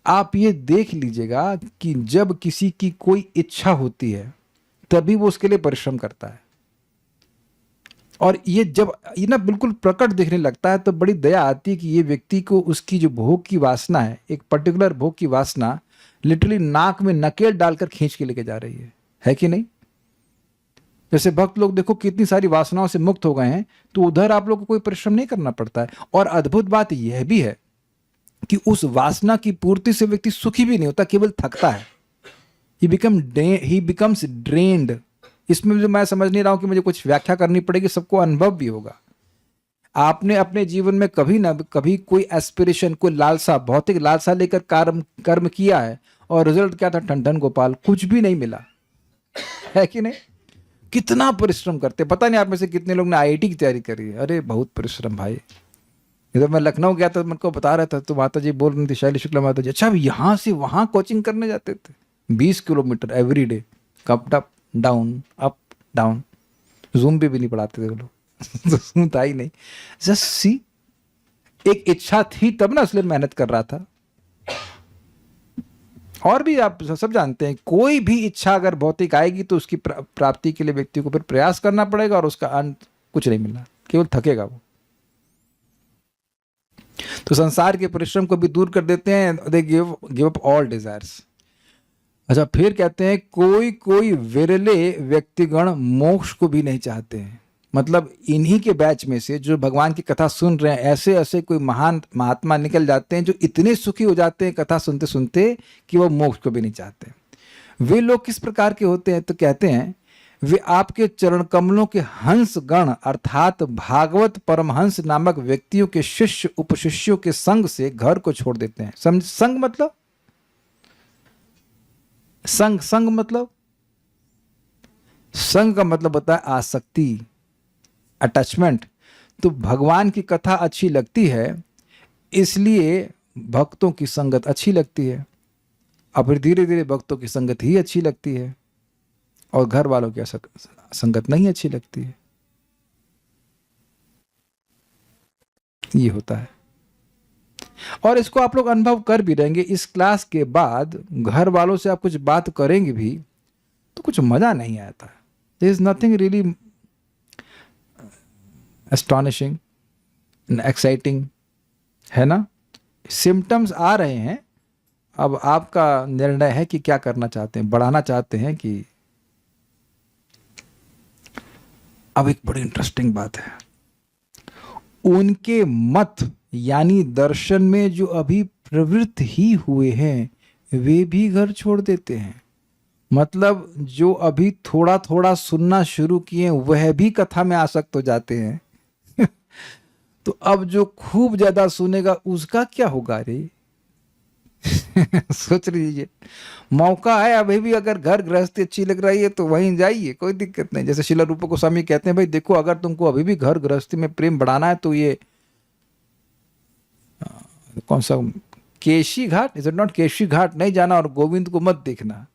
आप ये देख लीजिएगा कि जब किसी की कोई इच्छा होती है तभी वो उसके लिए परिश्रम करता है, और ये जब ये ना बिल्कुल प्रकट दिखने लगता है तो बड़ी दया आती है कि ये व्यक्ति को उसकी जो भोग की वासना है, एक पर्टिकुलर भोग की वासना, लिटरली नाक में नकेल डालकर खींच के लेके जा रही है कि नहीं? जैसे भक्त लोग देखो कितनी सारी वासनाओं से मुक्त हो गए हैं, तो उधर आप लोग को कोई परिश्रम नहीं करना पड़ता है। और अद्भुत बात यह भी है कि उस वासना की पूर्ति से व्यक्ति सुखी भी नहीं होता, केवल थकता है। ही बिकम्स ड्रेन्ड। इसमें जो मैं समझ नहीं रहा हूं कि मुझे कुछ व्याख्या करनी पड़ेगी, सबको अनुभव भी होगा। आपने अपने जीवन में कभी ना कभी कोई एस्पिरेशन, कोई लालसा, भौतिक लालसा लेकर कर्म किया है, और रिजल्ट क्या था? ठन ठन गोपाल, कुछ भी नहीं मिला, है कि नहीं? कितना परिश्रम करते, पता नहीं आप में से कितने लोग ने आईआईटी की तैयारी करी है। अरे बहुत परिश्रम भाई। जब मैं लखनऊ गया था, मेरे को बता रहा था, तो माता जी बोल रही थी, शैली शुक्ला माता जी, अच्छा यहाँ से वहाँ कोचिंग करने जाते थे, 20 kilometre every day, up down up down, zoom पे भी नहीं पढ़ाते थे वो लोग तो सुनता ही नहीं। जस्ट सी, एक इच्छा थी तब ना, इसलिए मेहनत कर रहा था। और भी आप सब जानते हैं, कोई भी इच्छा अगर भौतिक आएगी तो उसकी प्राप्ति के लिए व्यक्ति को फिर प्रयास करना पड़ेगा, और उसका अंत कुछ नहीं मिलना, केवल थकेगा वो। तो संसार के परिश्रम को भी दूर कर देते हैं, they give up all desires. अच्छा, फिर कहते हैं कोई कोई विरले व्यक्तिगण मोक्ष को भी नहीं चाहते हैं। मतलब इन्हीं के बैच में से जो भगवान की कथा सुन रहे हैं, ऐसे ऐसे कोई महान महात्मा निकल जाते हैं जो इतने सुखी हो जाते हैं कथा सुनते सुनते कि वो मोक्ष को भी नहीं चाहते। वे लोग किस प्रकार के होते हैं? तो कहते हैं वे आपके चरण कमलों के हंस गण अर्थात भागवत परमहंस नामक व्यक्तियों के शिष्य उपशिष्यों के संग से घर को छोड़ देते हैं। संग मतलब संग मतलब संग का मतलब होता है आसक्ति, अटैचमेंट। तो भगवान की कथा अच्छी लगती है, इसलिए भक्तों की संगत अच्छी लगती है, और फिर धीरे धीरे भक्तों की संगत ही अच्छी लगती है, और घर वालों की संगत नहीं अच्छी लगती है। ये होता है, और इसको आप लोग अनुभव कर भी रहेंगे। इस क्लास के बाद घर वालों से आप कुछ बात करेंगे भी तो कुछ मजा नहीं आता। There is nothing really astonishing, exciting, है ना? सिम्टम्स आ रहे हैं, अब आपका निर्णय है कि क्या करना चाहते हैं, बढ़ाना चाहते हैं कि। अब एक बड़ी इंटरेस्टिंग बात है, उनके मत यानी दर्शन में जो अभी प्रवृत्त ही हुए हैं वे भी घर छोड़ देते हैं। मतलब जो अभी थोड़ा थोड़ा सुनना शुरू किए वह भी कथा में आसक्त हो जाते हैं तो अब जो खूब ज्यादा सुनेगा उसका क्या होगा रे सोच लीजिए, मौका है अभी भी। अगर घर गृहस्थी अच्छी लग रही है तो वहीं जाइए, कोई दिक्कत नहीं। जैसे शिला रूप गोस्वामी कहते हैं, भाई देखो अगर तुमको अभी भी घर गृहस्थी में प्रेम बढ़ाना है तो ये कौन सा केशी घाट, इज इट नॉट केशी घाट, नहीं जाना, और गोविंद को मत देखना।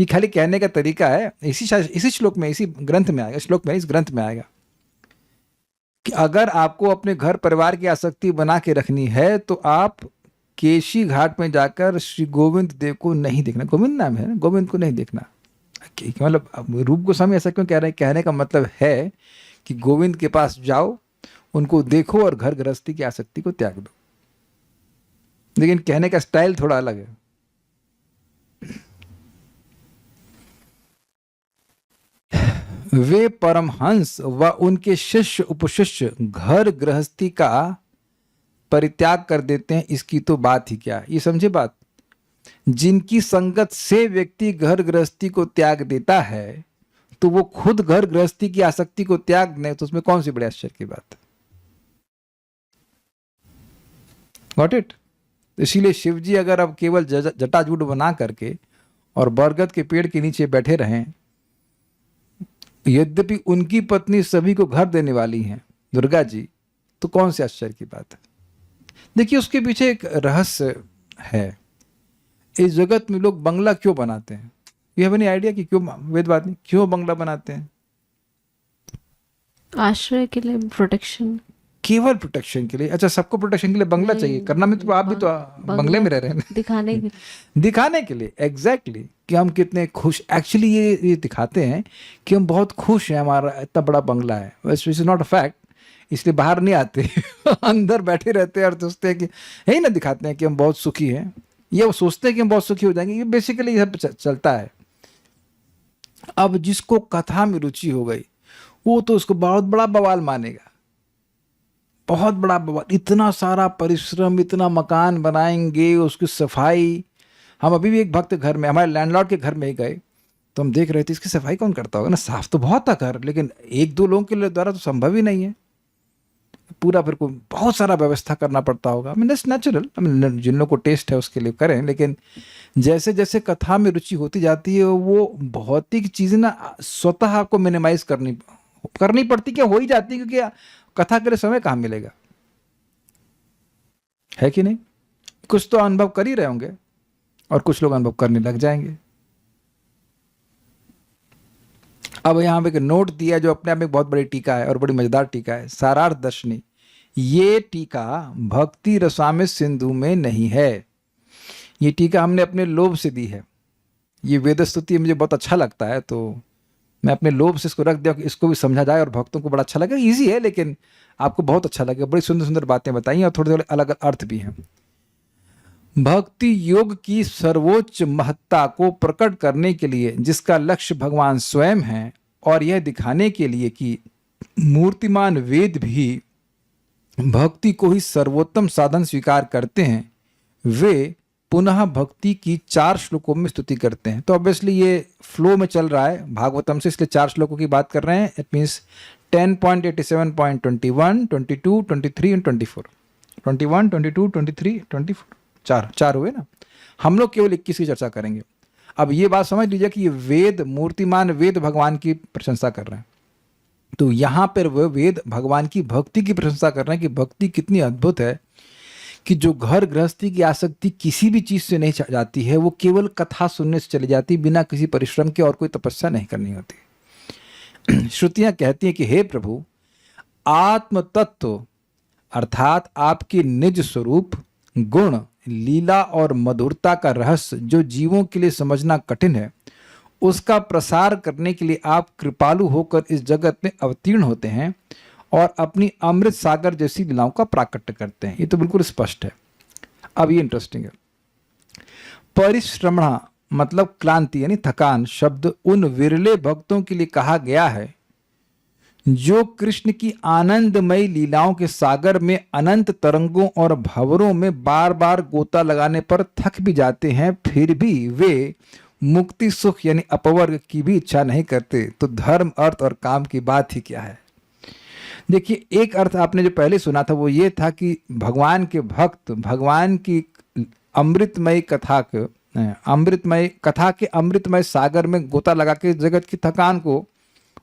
ये खाली कहने का तरीका है। इसी श्लोक में, इसी ग्रंथ में आएगा, श्लोक में, इस ग्रंथ में आएगा कि अगर आपको अपने घर परिवार की आसक्ति बना के रखनी है तो आप केशी घाट में जाकर श्री गोविंद देव को नहीं देखना। गोविंद नाम है ना, गोविंद को नहीं देखना। मतलब अब रूप गोस्वामी ऐसा क्यों कह रहे हैं? कहने का मतलब है कि गोविंद के पास जाओ, उनको देखो और घर गृहस्थी की आसक्ति को त्याग दो। लेकिन कहने का स्टाइल थोड़ा अलग है। वे परमहंस व उनके शिष्य उपशिष्य घर गृहस्थी का परित्याग कर देते हैं, इसकी तो बात ही क्या। ये समझे बात? जिनकी संगत से व्यक्ति घर गृहस्थी को त्याग देता है, तो वो खुद घर गृहस्थी की आसक्ति को त्याग दें, तो उसमें कौन सी बड़ी आश्चर्य की बात है? Got it? इसीलिए शिव जी अगर अब केवल जटाजूट बना करके और बरगद के पेड़ के नीचे बैठे रहें, यद्यपि उनकी पत्नी सभी को घर देने वाली हैं, दुर्गा जी, तो कौन से आश्चर्य की बात है? देखिए, उसके पीछे एक रहस्य है। इस जगत में लोग बंगला क्यों बनाते हैं? यू हैव एनी आइडिया कि क्यों वेदवादी क्यों बंगला बनाते हैं? आश्रय के लिए, प्रोटेक्शन, केवल प्रोटेक्शन के लिए। अच्छा, सबको प्रोटेक्शन के लिए बंगला चाहिए करना में, तो आप भी तो बंगले में रह रहे हैं। दिखाने के दिखाने के लिए, एग्जैक्टली, कि हम कितने खुश। एक्चुअली ये दिखाते हैं कि हम बहुत खुश हैं, हमारा इतना बड़ा बंगला है। Which is not a fact, इसलिए बाहर नहीं आते अंदर बैठे रहते हैं और सोचते हैं कि यही ना, दिखाते हैं कि हम बहुत सुखी हैं। ये वो सोचते हैं कि हम बहुत सुखी हो जाएंगे। ये बेसिकली यह चलता है। अब जिसको कथा में रुचि हो गई, वो तो उसको बहुत बड़ा बवाल मानेगा, बहुत बड़ा बवाल। इतना सारा परिश्रम, इतना मकान बनाएंगे, उसकी सफाई। हम अभी भी एक भक्त घर में, हमारे लैंडलॉर्ड के घर में ही गए, तो हम देख रहे थे इसकी सफाई कौन करता होगा ना। साफ तो बहुत था घर, लेकिन एक दो लोगों के द्वारा तो संभव ही नहीं है। पूरा फिर को बहुत सारा व्यवस्था करना पड़ता होगा। I mean that's natural. I mean जिन लोगों को टेस्ट है उसके लिए करें, लेकिन जैसे जैसे कथा में रुचि होती जाती है, वो भौतिक चीज़ें ना स्वतः आपको मिनिमाइज करनी पड़ती, क्या हो ही जाती है, क्योंकि कथा के लिए समय कहाँ मिलेगा, है कि नहीं? कुछ तो अनुभव कर ही रहे होंगे और कुछ लोग अनुभव करने लग जाएंगे। अब यहाँ पे एक नोट दिया जो अपने आप में बहुत बड़ी टीका है और बड़ी मजेदार टीका है, सारार्थ दर्शनी। ये टीका भक्ति रसामित सिंधु में नहीं है। ये टीका हमने अपने लोभ से दी है। ये वेद स्तुति मुझे बहुत अच्छा लगता है, तो मैं अपने लोभ से इसको रख दिया कि इसको भी समझा जाए और भक्तों को बड़ा अच्छा लगे। इजी है, लेकिन आपको बहुत अच्छा लगेगा। बड़ी सुंदर सुंदर बातें बताई और थोड़े थोड़े अलग अर्थ भी हैं। भक्ति योग की सर्वोच्च महत्ता को प्रकट करने के लिए, जिसका लक्ष्य भगवान स्वयं है, और यह दिखाने के लिए कि मूर्तिमान वेद भी भक्ति को ही सर्वोत्तम साधन स्वीकार करते हैं, वे पुनः भक्ति की 4 श्लोकों में स्तुति करते हैं। तो ऑब्वियसली ये फ्लो में चल रहा है भागवतम से, इसलिए 4 श्लोकों की बात कर रहे हैं। It means 10.87.21, 22, 23 and 24। 21, 22, 23, 24, चार हुए ना। हम लोग केवल 21 की चर्चा करेंगे। अब ये बात समझ लीजिए कि ये वेद, मूर्तिमान वेद भगवान की प्रशंसा कर रहे हैं। तो यहाँ पर वह वेद भगवान की भक्ति की प्रशंसा कर रहे हैं कि भक्ति कितनी अद्भुत है, कि जो घर गृहस्थी की आसक्ति किसी भी चीज़ से नहीं जाती है, वो केवल कथा सुनने से चली जाती, बिना किसी परिश्रम के, और कोई तपस्या नहीं करनी होती। श्रुतियाँ कहती हैं कि हे प्रभु, आत्म तत्व अर्थात आपके निज स्वरूप, गुण, लीला और मधुरता का रहस्य जो जीवों के लिए समझना कठिन है, उसका प्रसार करने के लिए आप कृपालु होकर इस जगत में अवतीर्ण होते हैं और अपनी अमृत सागर जैसी लीलाओं का प्राकट्य करते हैं। ये तो बिल्कुल स्पष्ट है। अब ये इंटरेस्टिंग है। परिश्रमणा मतलब क्लांति यानी थकान शब्द उन विरले भक्तों के लिए कहा गया है जो कृष्ण की आनंदमयी लीलाओं के सागर में अनंत तरंगों और भंवरों में बार बार गोता लगाने पर थक भी जाते हैं, फिर भी वे मुक्ति सुख यानी अपवर्ग की भी इच्छा नहीं करते। तो धर्म, अर्थ और काम की बात ही क्या है। देखिए, एक अर्थ आपने जो पहले सुना था वो ये था कि भगवान के भक्त भगवान की अमृतमय कथा के अमृतमय सागर में गोता लगा के जगत की थकान को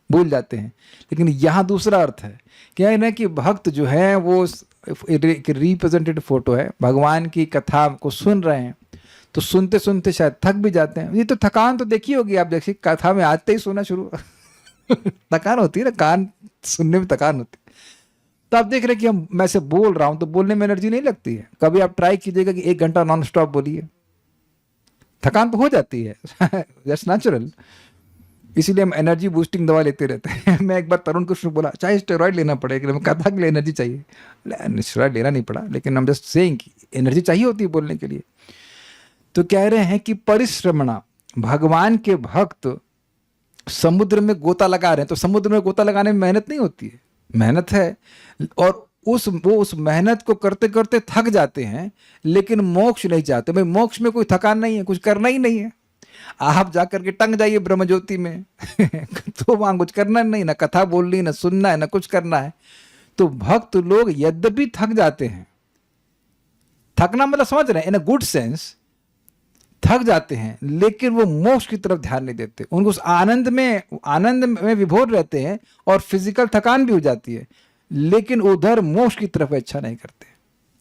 भूल जाते हैं। लेकिन यहाँ दूसरा अर्थ है, क्या है ना, कि भक्त जो है वो एक रिप्रेजेंटेड फोटो है। भगवान की कथा को सुन रहे हैं, तो सुनते सुनते शायद थक भी जाते हैं। ये तो थकान तो देखी होगी आप, देखिए कथा में आते ही सोना शुरू थकान होती है ना, कान सुनने में थकान होती है। तो आप देख रहे हैं कि मैं से बोल रहा हूं तो बोलने में एनर्जी नहीं लगती है। कभी आप ट्राई कीजिएगा कि 1 घंटा नॉन स्टॉप बोलिए, थकान तो हो जाती है, दैट्स नेचुरल। इसीलिए हम एनर्जी बूस्टिंग दवा लेते रहते हैं। मैं एक बार तरुण कृष्ण बोला चाहे स्टेरॉइड लेना पड़ेगा, मैं कहा था कि एनर्जी चाहिए, स्टेरॉइड लेना नहीं पड़ा, लेकिन हम जस्ट सेइंग कि एनर्जी चाहिए होती है बोलने के लिए। तो कह रहे हैं कि परिश्रमणा, भगवान के भक्त समुद्र में गोता लगा रहे हैं। तो समुद्र में गोता लगाने में मेहनत नहीं होती है, मेहनत है, और वो उस मेहनत को करते करते थक जाते हैं, लेकिन मोक्ष नहीं चाहते। भाई मोक्ष में कोई थकान नहीं है, कुछ करना ही नहीं है। आप जाकर के टंग जाइए ब्रह्म ज्योति में तो वहां कुछ करना नहीं, ना कथा बोलनी, ना सुनना है, ना कुछ करना है। तो भक्त लोग यद्यपि थक जाते हैं, थकना मतलब समझ रहे हैं, इन अ गुड सेंस थक जाते हैं, लेकिन वो मोक्ष की तरफ ध्यान नहीं देते। उनको उस आनंद में विभोर रहते हैं, और फिजिकल थकान भी हो जाती है, लेकिन उधर मोक्ष की तरफ इच्छा नहीं करते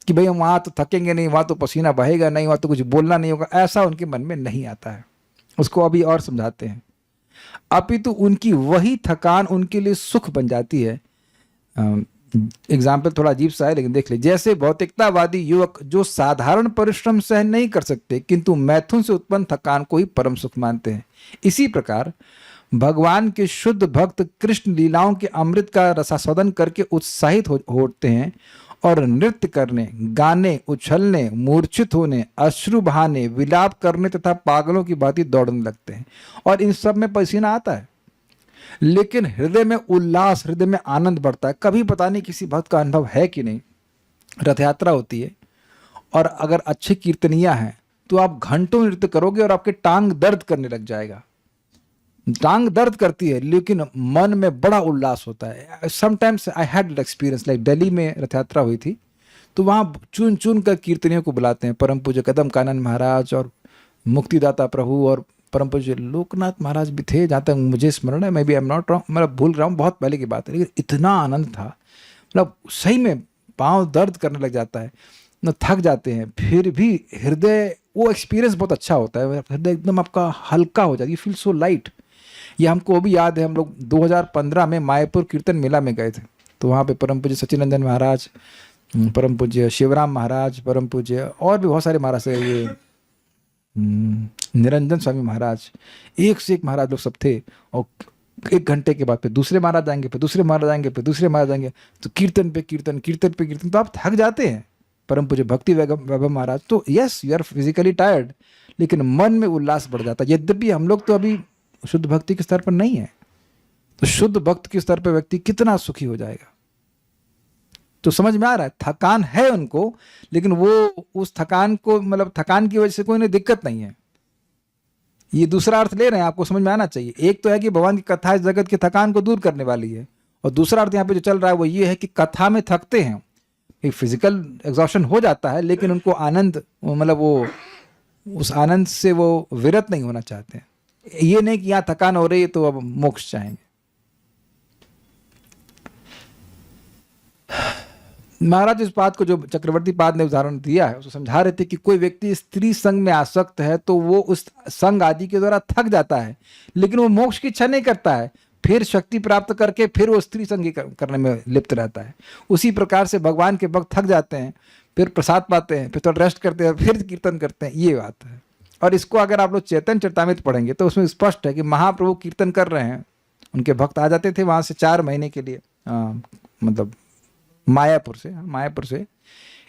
कि भाई हम वहां तो थकेंगे नहीं, वहां तो पसीना बहेगा नहीं, वहां तो कुछ बोलना नहीं होगा, ऐसा उनके मन में नहीं आता है। उसको अभी और समझाते हैं। अपितु उनकी वही थकान उनके लिए सुख बन जाती है। एग्जाम्पल थोड़ा अजीब सा है, लेकिन देख ले। जैसे भौतिकतावादी युवक जो साधारण परिश्रम सहन नहीं कर सकते, किंतु मैथुन से उत्पन्न थकान को ही परम सुख मानते हैं, इसी प्रकार भगवान के शुद्ध भक्त कृष्ण लीलाओं के अमृत का रसास्वादन करके उत्साहित होते हैं, और नृत्य करने, गाने, उछलने, मूर्छित होने, अश्रु बहाने, विलाप करने तथा पागलों की भांति दौड़ने लगते हैं। और इन सब में पसीना आता है, लेकिन हृदय में उल्लास, हृदय में आनंद बढ़ता है। कभी पता नहीं किसी भक्त का अनुभव है कि नहीं, रथ यात्रा होती है और अगर अच्छे कीर्तनिया हैं तो आप घंटों नृत्य करोगे और आपके टांग दर्द करने लग जाएगा। टांग दर्द करती है, लेकिन मन में बड़ा उल्लास होता है। Sometimes I had experience, like Delhi में रथ यात्रा हुई थी, तो वहाँ चुन चुन कर कीर्तनियों को बुलाते हैं, परम पूज्य कदम कानन महाराज और मुक्तिदाता प्रभु और परम पूज्य लोकनाथ महाराज भी थे, जहाँ तक मुझे स्मरण है। मैं भी आई एम नॉट रॉन्ग, मतलब भूल रहा हूँ, बहुत पहले की बात है, लेकिन इतना आनंद था, मतलब सही में पाँव दर्द करने लग जाता है, न थक जाते हैं, फिर भी हृदय, वो एक्सपीरियंस बहुत अच्छा होता है, हृदय एकदम आपका हल्का हो जाता है, यू फील सो लाइट। ये हमको भी याद है, हम लोग 2015 में मायापुर कीर्तन मेला में गए थे, तो वहाँ पे परम पूज्य सच्चिदानंद महाराज, परम पूज्य शिवराम महाराज, परम पूज्य और भी बहुत सारे महाराज है, ये निरंजन स्वामी महाराज, एक से एक महाराज लोग सब थे। और 1 घंटे के बाद फिर दूसरे महाराज आएंगे, फिर दूसरे महाराज आएंगे, फिर दूसरे महाराज आएंगे, तो कीर्तन पे कीर्तन, कीर्तन पे कीर्तन, तो आप थक जाते हैं। परम पूज्य भक्ति वैभव महाराज, तो yes you are physically tired, लेकिन मन में उल्लास बढ़ जाता है। यद्यपि हम लोग तो अभी शुद्ध भक्ति के स्तर पर नहीं है, तो शुद्ध भक्त के स्तर पर व्यक्ति कितना सुखी हो जाएगा। तो समझ में आ रहा है, थकान है उनको, लेकिन वो उस थकान को, मतलब थकान की वजह से कोई दिक्कत नहीं है। ये दूसरा अर्थ ले रहे हैं, आपको समझ में आना चाहिए। एक तो है कि भगवान की कथा इस जगत की थकान को दूर करने वाली है, और दूसरा अर्थ यहाँ पे जो चल रहा है वो ये है कि कथा में थकते हैं, एक फिजिकल एग्जॉशन हो जाता है, लेकिन उनको आनंद, मतलब वो उस आनंद से वो विरत नहीं होना चाहते हैं। ये नहीं कि यहाँ थकान हो रही है तो अब मोक्ष चाहेंगे। महाराज इस बात को, जो चक्रवर्ती पाद ने उदाहरण दिया है, उसको समझा रहे थे कि कोई व्यक्ति स्त्री संग में आसक्त है तो वो उस संग आदि के द्वारा थक जाता है, लेकिन वो मोक्ष की इच्छा नहीं करता है, फिर शक्ति प्राप्त करके फिर वो स्त्री संग करने में लिप्त रहता है। उसी प्रकार से भगवान के भक्त थक जाते हैं, फिर प्रसाद पाते हैं, फिर थोड़ा रेस्ट करते हैं, फिर कीर्तन करते हैं, ये बात है। और इसको अगर आप लोग चैतन्य चरितामृत पढ़ेंगे तो उसमें स्पष्ट है कि महाप्रभु कीर्तन कर रहे हैं, उनके भक्त आ जाते थे वहाँ से 4 महीने के लिए, मतलब मायापुर से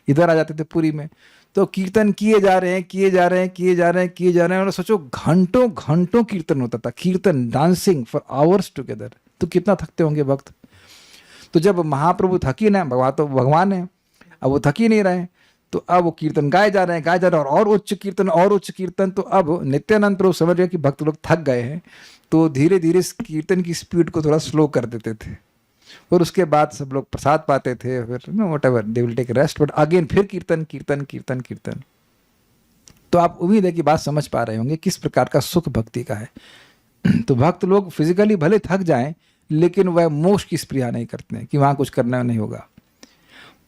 इधर आ जाते थे पुरी में, तो कीर्तन किए जा रहे हैं, और सोचो घंटों घंटों कीर्तन होता था, कीर्तन, डांसिंग फॉर आवर्स टुगेदर। तो कितना थकते होंगे भक्त। तो जब महाप्रभु थकी ना, भगवान है, अब वो थकी नहीं रहे, तो अब वो कीर्तन गाए जा रहे हैं, और उच्च कीर्तन। तो अब नित्यानंद प्रभु समझ गए कि भक्त लोग थक गए हैं, तो धीरे धीरे इस कीर्तन की स्पीड को थोड़ा स्लो कर देते थे, और उसके बाद सब लोग प्रसाद पाते थे, फिर whatever they will take rest, but again फिर कीर्तन। तो आप उम्मीद है कि बात समझ पा रहे होंगे किस प्रकार का सुख भक्ति का है। तो भक्त लोग फिजिकली भले थक जाएं, लेकिन वह मोक्ष की स्पृहा नहीं करते हैं कि वहां कुछ करना नहीं होगा।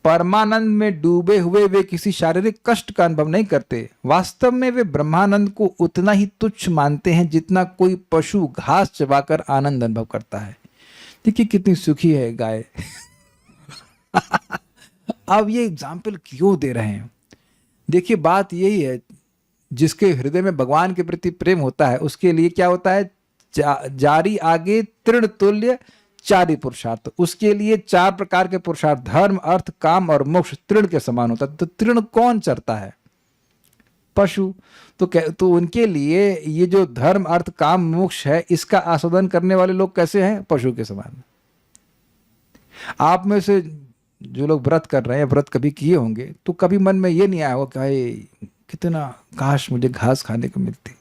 परमानंद में डूबे हुए वे किसी शारीरिक कष्ट का अनुभव नहीं करते। वास्तव में वे ब्रह्मानंद को उतना ही तुच्छ मानते हैं जितना कोई पशु घास चबाकर आनंद अनुभव करता है। देखिए कितनी सुखी है गाय। अब ये एग्जाम्पल क्यों दे रहे हैं? देखिए बात यही है, जिसके हृदय में भगवान के प्रति प्रेम होता है उसके लिए क्या होता है, जारी आगे तृण तुल्य चारि पुरुषार्थ, उसके लिए 4 प्रकार के पुरुषार्थ, धर्म अर्थ काम और मोक्ष तृण के समान होता है। तो तृण कौन चरता है? पशु। तो उनके लिए ये जो धर्म अर्थ काम मोक्ष है, इसका आस्वादन करने वाले लोग कैसे हैं? पशु के समान। आप में से जो लोग व्रत कर रहे हैं, व्रत कभी किए होंगे, तो कभी मन में ये नहीं आया होगा कि हाय कितना काश मुझे घास खाने को मिलती,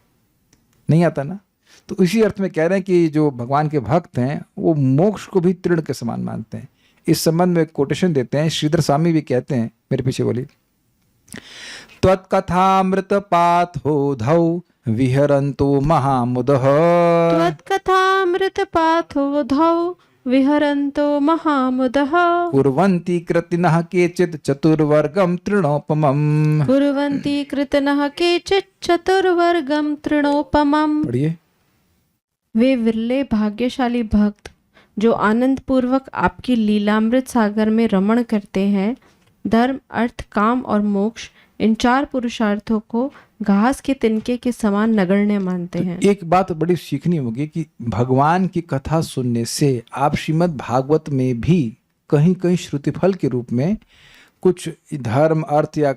नहीं आता ना। तो इसी अर्थ में कह रहे हैं कि जो भगवान के भक्त हैं वो मोक्ष को भी तृण के समान मानते हैं। इस संबंध में कोटेशन देते हैं, श्रीधर स्वामी भी कहते हैं, मेरे पीछे बोलिए, त्वत्कथामृत पाथोधौ विहरन्तो महामुदः, त्वत्कथामृतपाथोधौ विहरन्तो महामुदः, कुर्वन्ति कृतिनः केचित् चतुर्वर्गं तृणोपमम्, कुर्वन्ति कृतनः केचित् चतुर्वर्गं तृणोपमम्। पढ़िए। वे विरले भाग्यशाली भक्त जो आनंद पूर्वक आपकी लीलामृत सागर में रमण करते हैं, धर्म अर्थ काम और मोक्ष इन 4 पुरुषार्थों को घास के तिनके के समान नगण्य मानते हैं। एक बात बड़ी सीखनी होगी कि भगवान की कथा सुनने से आप श्रीमद् भागवत में भी कहीं कहीं श्रुतिफल के रूप में कुछ धर्म अर्थ या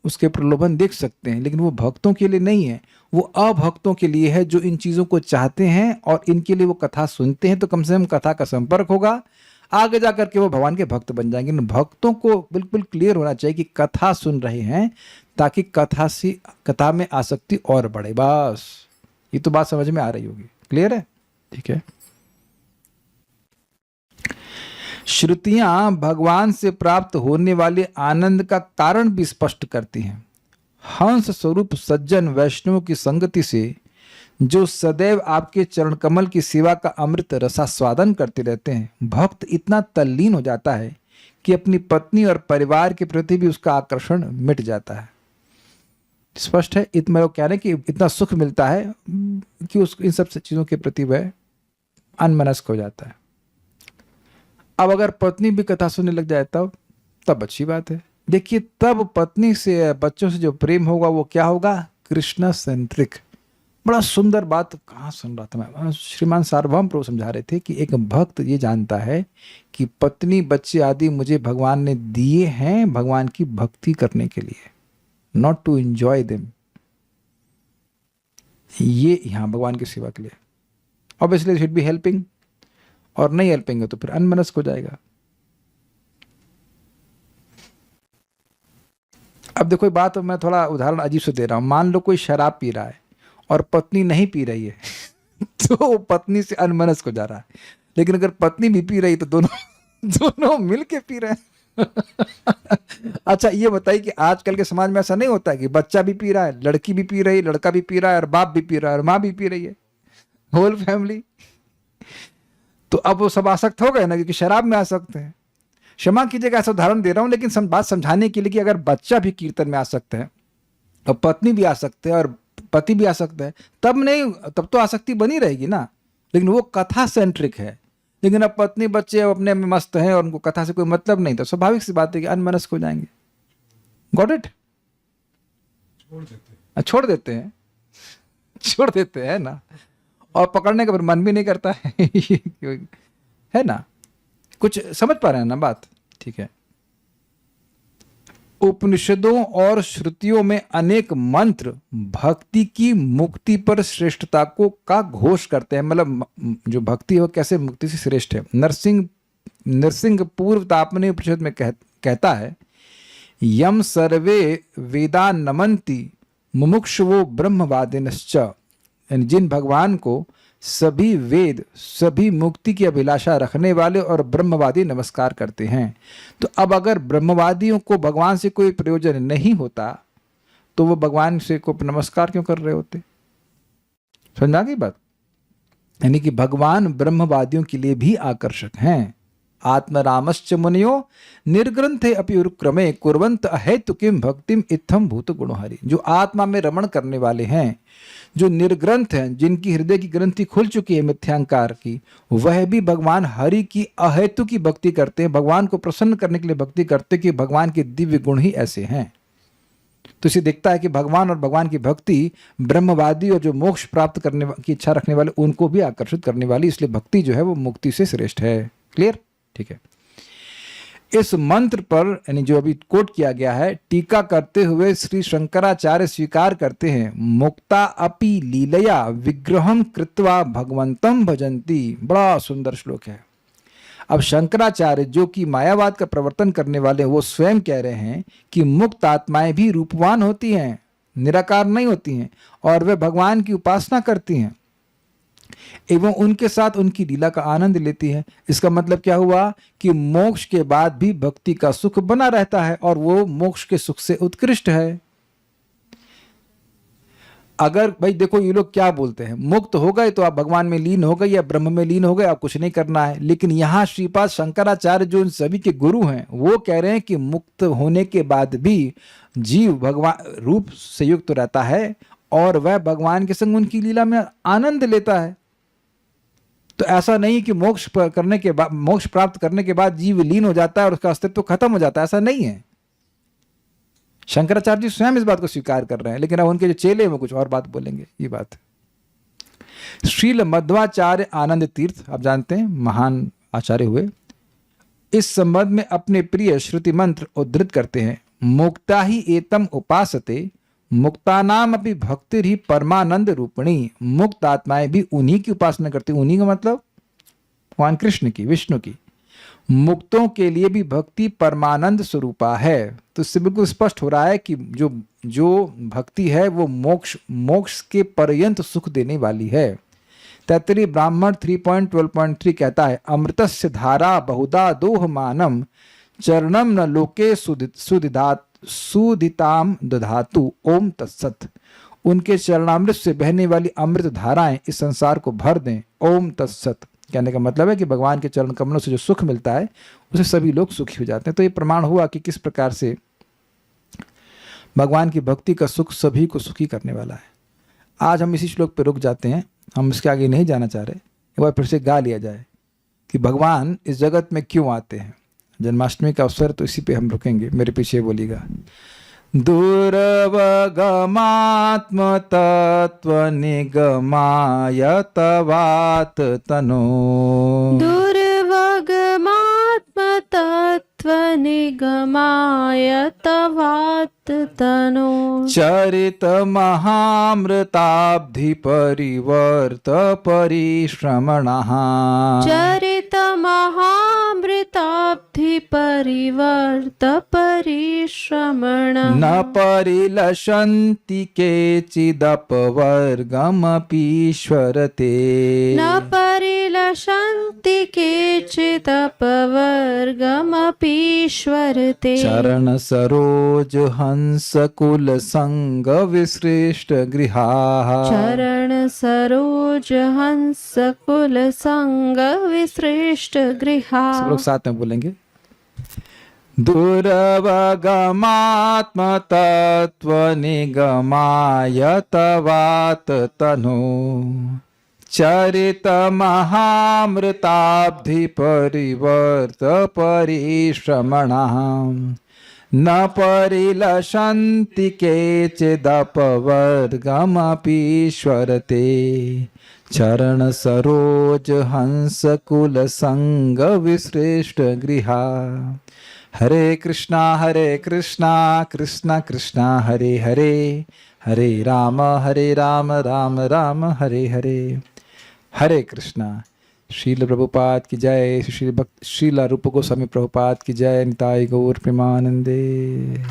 उसके प्रलोभन देख सकते हैं, लेकिन वो भक्तों के लिए नहीं है, वो अभक्तों के लिए है जो इन चीज़ों को चाहते हैं और इनके लिए वो कथा सुनते हैं। तो कम से कम कथा का संपर्क होगा, आगे जा करके वो भगवान के भक्त बन जाएंगे। भक्तों को बिल्कुल क्लियर होना चाहिए कि कथा सुन रहे हैं ताकि कथा में आसक्ति और बढ़े। बस ये तो बात समझ में आ रही होगी, क्लियर है? ठीक है। श्रुतियां भगवान से प्राप्त होने वाले आनंद का कारण भी स्पष्ट करती हैं। हंस स्वरूप सज्जन वैष्णव की संगति से जो सदैव आपके चरण कमल की सेवा का अमृत रसास्वादन करते रहते हैं, भक्त इतना तल्लीन हो जाता है कि अपनी पत्नी और परिवार के प्रति भी उसका आकर्षण मिट जाता है। स्पष्ट है, इतना वो कह रहे हैं कि इतना सुख मिलता है कि उस इन सब चीज़ों के प्रति वह अनमनस्क हो जाता है। अब अगर पत्नी भी कथा सुनने लग जाए तब अच्छी बात है। देखिए तब पत्नी से बच्चों से जो प्रेम होगा वो क्या होगा? कृष्ण सेंट्रिक। बड़ा सुंदर बात कहाँ सुन रहा था मैं, श्रीमान सार्वभौम प्रभु समझा रहे थे कि एक भक्त ये जानता है कि पत्नी बच्चे आदि मुझे भगवान ने दिए हैं भगवान की भक्ति करने के लिए, नॉट टू एंजॉय देम। ये यहाँ भगवान की सेवा के लिए। ऑब्वियसली शुड बी हेल्पिंग, और नहीं हेल्पिंग तो फिर अनमनस्क हो जाएगा। अब देखो बात मैं थोड़ा उदाहरण अजीब से दे रहा हूं। मान लो कोई शराब पी रहा है और पत्नी नहीं पी रही है तो वो पत्नी से अनमनस्क हो जा रहा है। लेकिन अगर पत्नी भी पी रही तो दोनों मिलके पी रहे हैं अच्छा ये बताइए कि आजकल के समाज में ऐसा नहीं होता है कि बच्चा भी पी रहा है, लड़की भी पी रही है, लड़का भी पी रहा है, और बाप भी पी रहा है, और माँ भी पी रही है, होल फैमिली। तो अब वो सब आसक्त हो गए ना, क्योंकि शराब में आसक्त है। क्षमा कीजिएगा ऐसा उदाहरण दे रहा हूं, लेकिन बात समझाने के लिए कि अगर बच्चा भी कीर्तन में आ सकता है और पत्नी भी आ सकते हैं और पति भी आ सकता है, तब तो आसक्ति बनी रहेगी ना। लेकिन वो कथा सेंट्रिक है। लेकिन अब पत्नी बच्चे अपने में मस्त हैं और उनको कथा से कोई मतलब नहीं, तो स्वाभाविक सी बात है कि अनमनस्क हो जाएंगे। Got it? छोड़ देते हैं ना, और पकड़ने का फिर मन भी नहीं करता है ना। कुछ समझ पा रहे हैं ना बात? ठीक है। उपनिषदों और श्रुतियों में अनेक मंत्र भक्ति की मुक्ति पर श्रेष्ठता को का घोष करते हैं। मतलब जो भक्ति है वो कैसे मुक्ति से श्रेष्ठ है। नरसिंह पूर्व तापने उपनिषद में कहता है, यम सर्वे वेदा नमन्ति मुमुक्षुवो ब्रह्मवादिनश्च, यानी जिन भगवान को सभी वेद सभी मुक्ति की अभिलाषा रखने वाले और ब्रह्मवादी नमस्कार करते हैं। तो अब अगर ब्रह्मवादियों को भगवान से कोई प्रयोजन नहीं होता तो वो भगवान से को नमस्कार क्यों कर रहे होते? समझा गई बात? यानी कि भगवान ब्रह्मवादियों के लिए भी आकर्षक हैं। आत्मरामश्च मुनियो निर्ग्रंथे अपि उरुक्रमे कुर्वन्त अहेतु किम भक्तिम इत्थम भूत गुणहरि। जो आत्मा में रमण करने वाले हैं, जो निर्ग्रंथ हैं, जिनकी हृदय की ग्रंथि खुल चुकी है मिथ्यांकार की, वह भी भगवान हरि की अहेतु की भक्ति करते हैं, भगवान को प्रसन्न करने के लिए भक्ति करते हैं कि भगवान के दिव्य गुण ही ऐसे हैं। तो इसे दिखता है कि भगवान और भगवान की भक्ति ब्रह्मवादी और जो मोक्ष प्राप्त करने की इच्छा रखने वाले उनको भी आकर्षित करने वाली, इसलिए भक्ति जो है वो मुक्ति से श्रेष्ठ है। क्लियर? ठीक है। इस मंत्र पर यानी जो अभी कोट किया गया है, टीका करते हुए श्री शंकराचार्य स्वीकार करते हैं, मुक्ता अपि लीलया विग्रहम कृत्वा भगवंतम भजंती। बड़ा सुंदर श्लोक है। अब शंकराचार्य जो कि मायावाद का प्रवर्तन करने वाले हैं, वो स्वयं कह रहे हैं कि मुक्त आत्माएं भी रूपवान होती हैं, निराकार नहीं होती हैं, और वे भगवान की उपासना करती हैं एवं उनके साथ उनकी लीला का आनंद लेती हैं। इसका मतलब क्या हुआ कि मोक्ष के बाद भी भक्ति का सुख बना रहता है और वो मोक्ष के सुख से उत्कृष्ट है। अगर भाई देखो ये लोग क्या बोलते हैं, मुक्त हो गए तो आप भगवान में लीन हो गए या ब्रह्म में लीन हो गए, आप कुछ नहीं करना है। लेकिन यहाँ श्रीपाद शंकराचार्य जो इन सभी के गुरु हैं, वो कह रहे हैं कि मुक्त होने के बाद भी जीव भगवान रूप से युक्त रहता है और वह भगवान के संग उनकी लीला में आनंद लेता है। तो ऐसा नहीं कि मोक्ष प्राप्त करने के बाद जीव लीन हो जाता है और उसका अस्तित्व खत्म हो जाता है, ऐसा नहीं है। शंकराचार्य जी स्वयं इस बात को स्वीकार कर रहे हैं, लेकिन अब उनके जो चेले हैं वो कुछ और बात बोलेंगे। ये बात श्रील मध्वाचार्य आनंद तीर्थ, आप जानते हैं महान आचार्य हुए, इस संबंध में अपने प्रिय श्रुति मंत्र उद्धृत करते हैं। मुक्ता ही एतम उपासते मुक्तानाम अपि भक्ति ही परमानंद रूपिणी। मुक्त आत्माएं भी उन्हीं की उपासना करती, उन्हीं का मतलब भगवान कृष्ण की, विष्णु की। मुक्तों के लिए भी भक्ति परमानंद स्वरूपा है। तो इससे बिल्कुल स्पष्ट हो रहा है कि जो भक्ति है वो मोक्ष के पर्यंत सुख देने वाली है। तैत्तरीय ब्राह्मण 3.12.3 कहता है, अमृतस्य धारा बहुधा दोहमानम चरणम न लोके सुदिताम दधातु ओम तत्सत। उनके चरणामृत से बहने वाली अमृत धाराएं इस संसार को भर दें, ओम तत्सत। कहने का मतलब है कि भगवान के चरण कमलों से जो सुख मिलता है उसे सभी लोग सुखी हो जाते हैं। तो ये प्रमाण हुआ कि किस प्रकार से भगवान की भक्ति का सुख सभी को सुखी करने वाला है। आज हम इसी श्लोक पर रुक जाते हैं, हम इसके आगे नहीं जाना चाह रहे। एक बार फिर से गा लिया जाए कि भगवान इस जगत में क्यों आते हैं। जन्माष्टमी का अवसर तो इसी पे हम रुकेंगे, मेरे पीछे बोलिएगा। दुर्वगमात्म तत्व निगमाय तवात तनो, दुर्वगमात्म तत्व निगमाय तवात तनो, चरित महामृताब्धि परिवर्त परिश्रमणः, चरित महामृताब्धि परिवर्त परिश्रमण, न परिलशन्ति केचिदपवर्गमपीश्वरते, न परिलशन्ति केचिदपवर्गमपीश्वरते, चरण सरोज हंस कुल संग विसृष्ट गृहाः, चरण सरोज हंस कुल संग विसृष्ट गृहा। सब लोग साथ में बोलेंगे। दुर्वगमात्म तत्व निगमाय तवात तनो, चरित महामृताब्धि परिवर्त परिश्रमणः, न परिलशन्ति केचिदपवर्गमपीश्वरते, चरण सरोज हंस कुल संग विसृष्ट गृहा। हरे कृष्णा कृष्णा कृष्णा हरे हरे, हरे राम राम राम हरे हरे। हरे कृष्णा। श्रील प्रभुपाद की जय, श्रील रूप गोस्वामी प्रभुपाद की जय। निताई गौर प्रेमानंदे।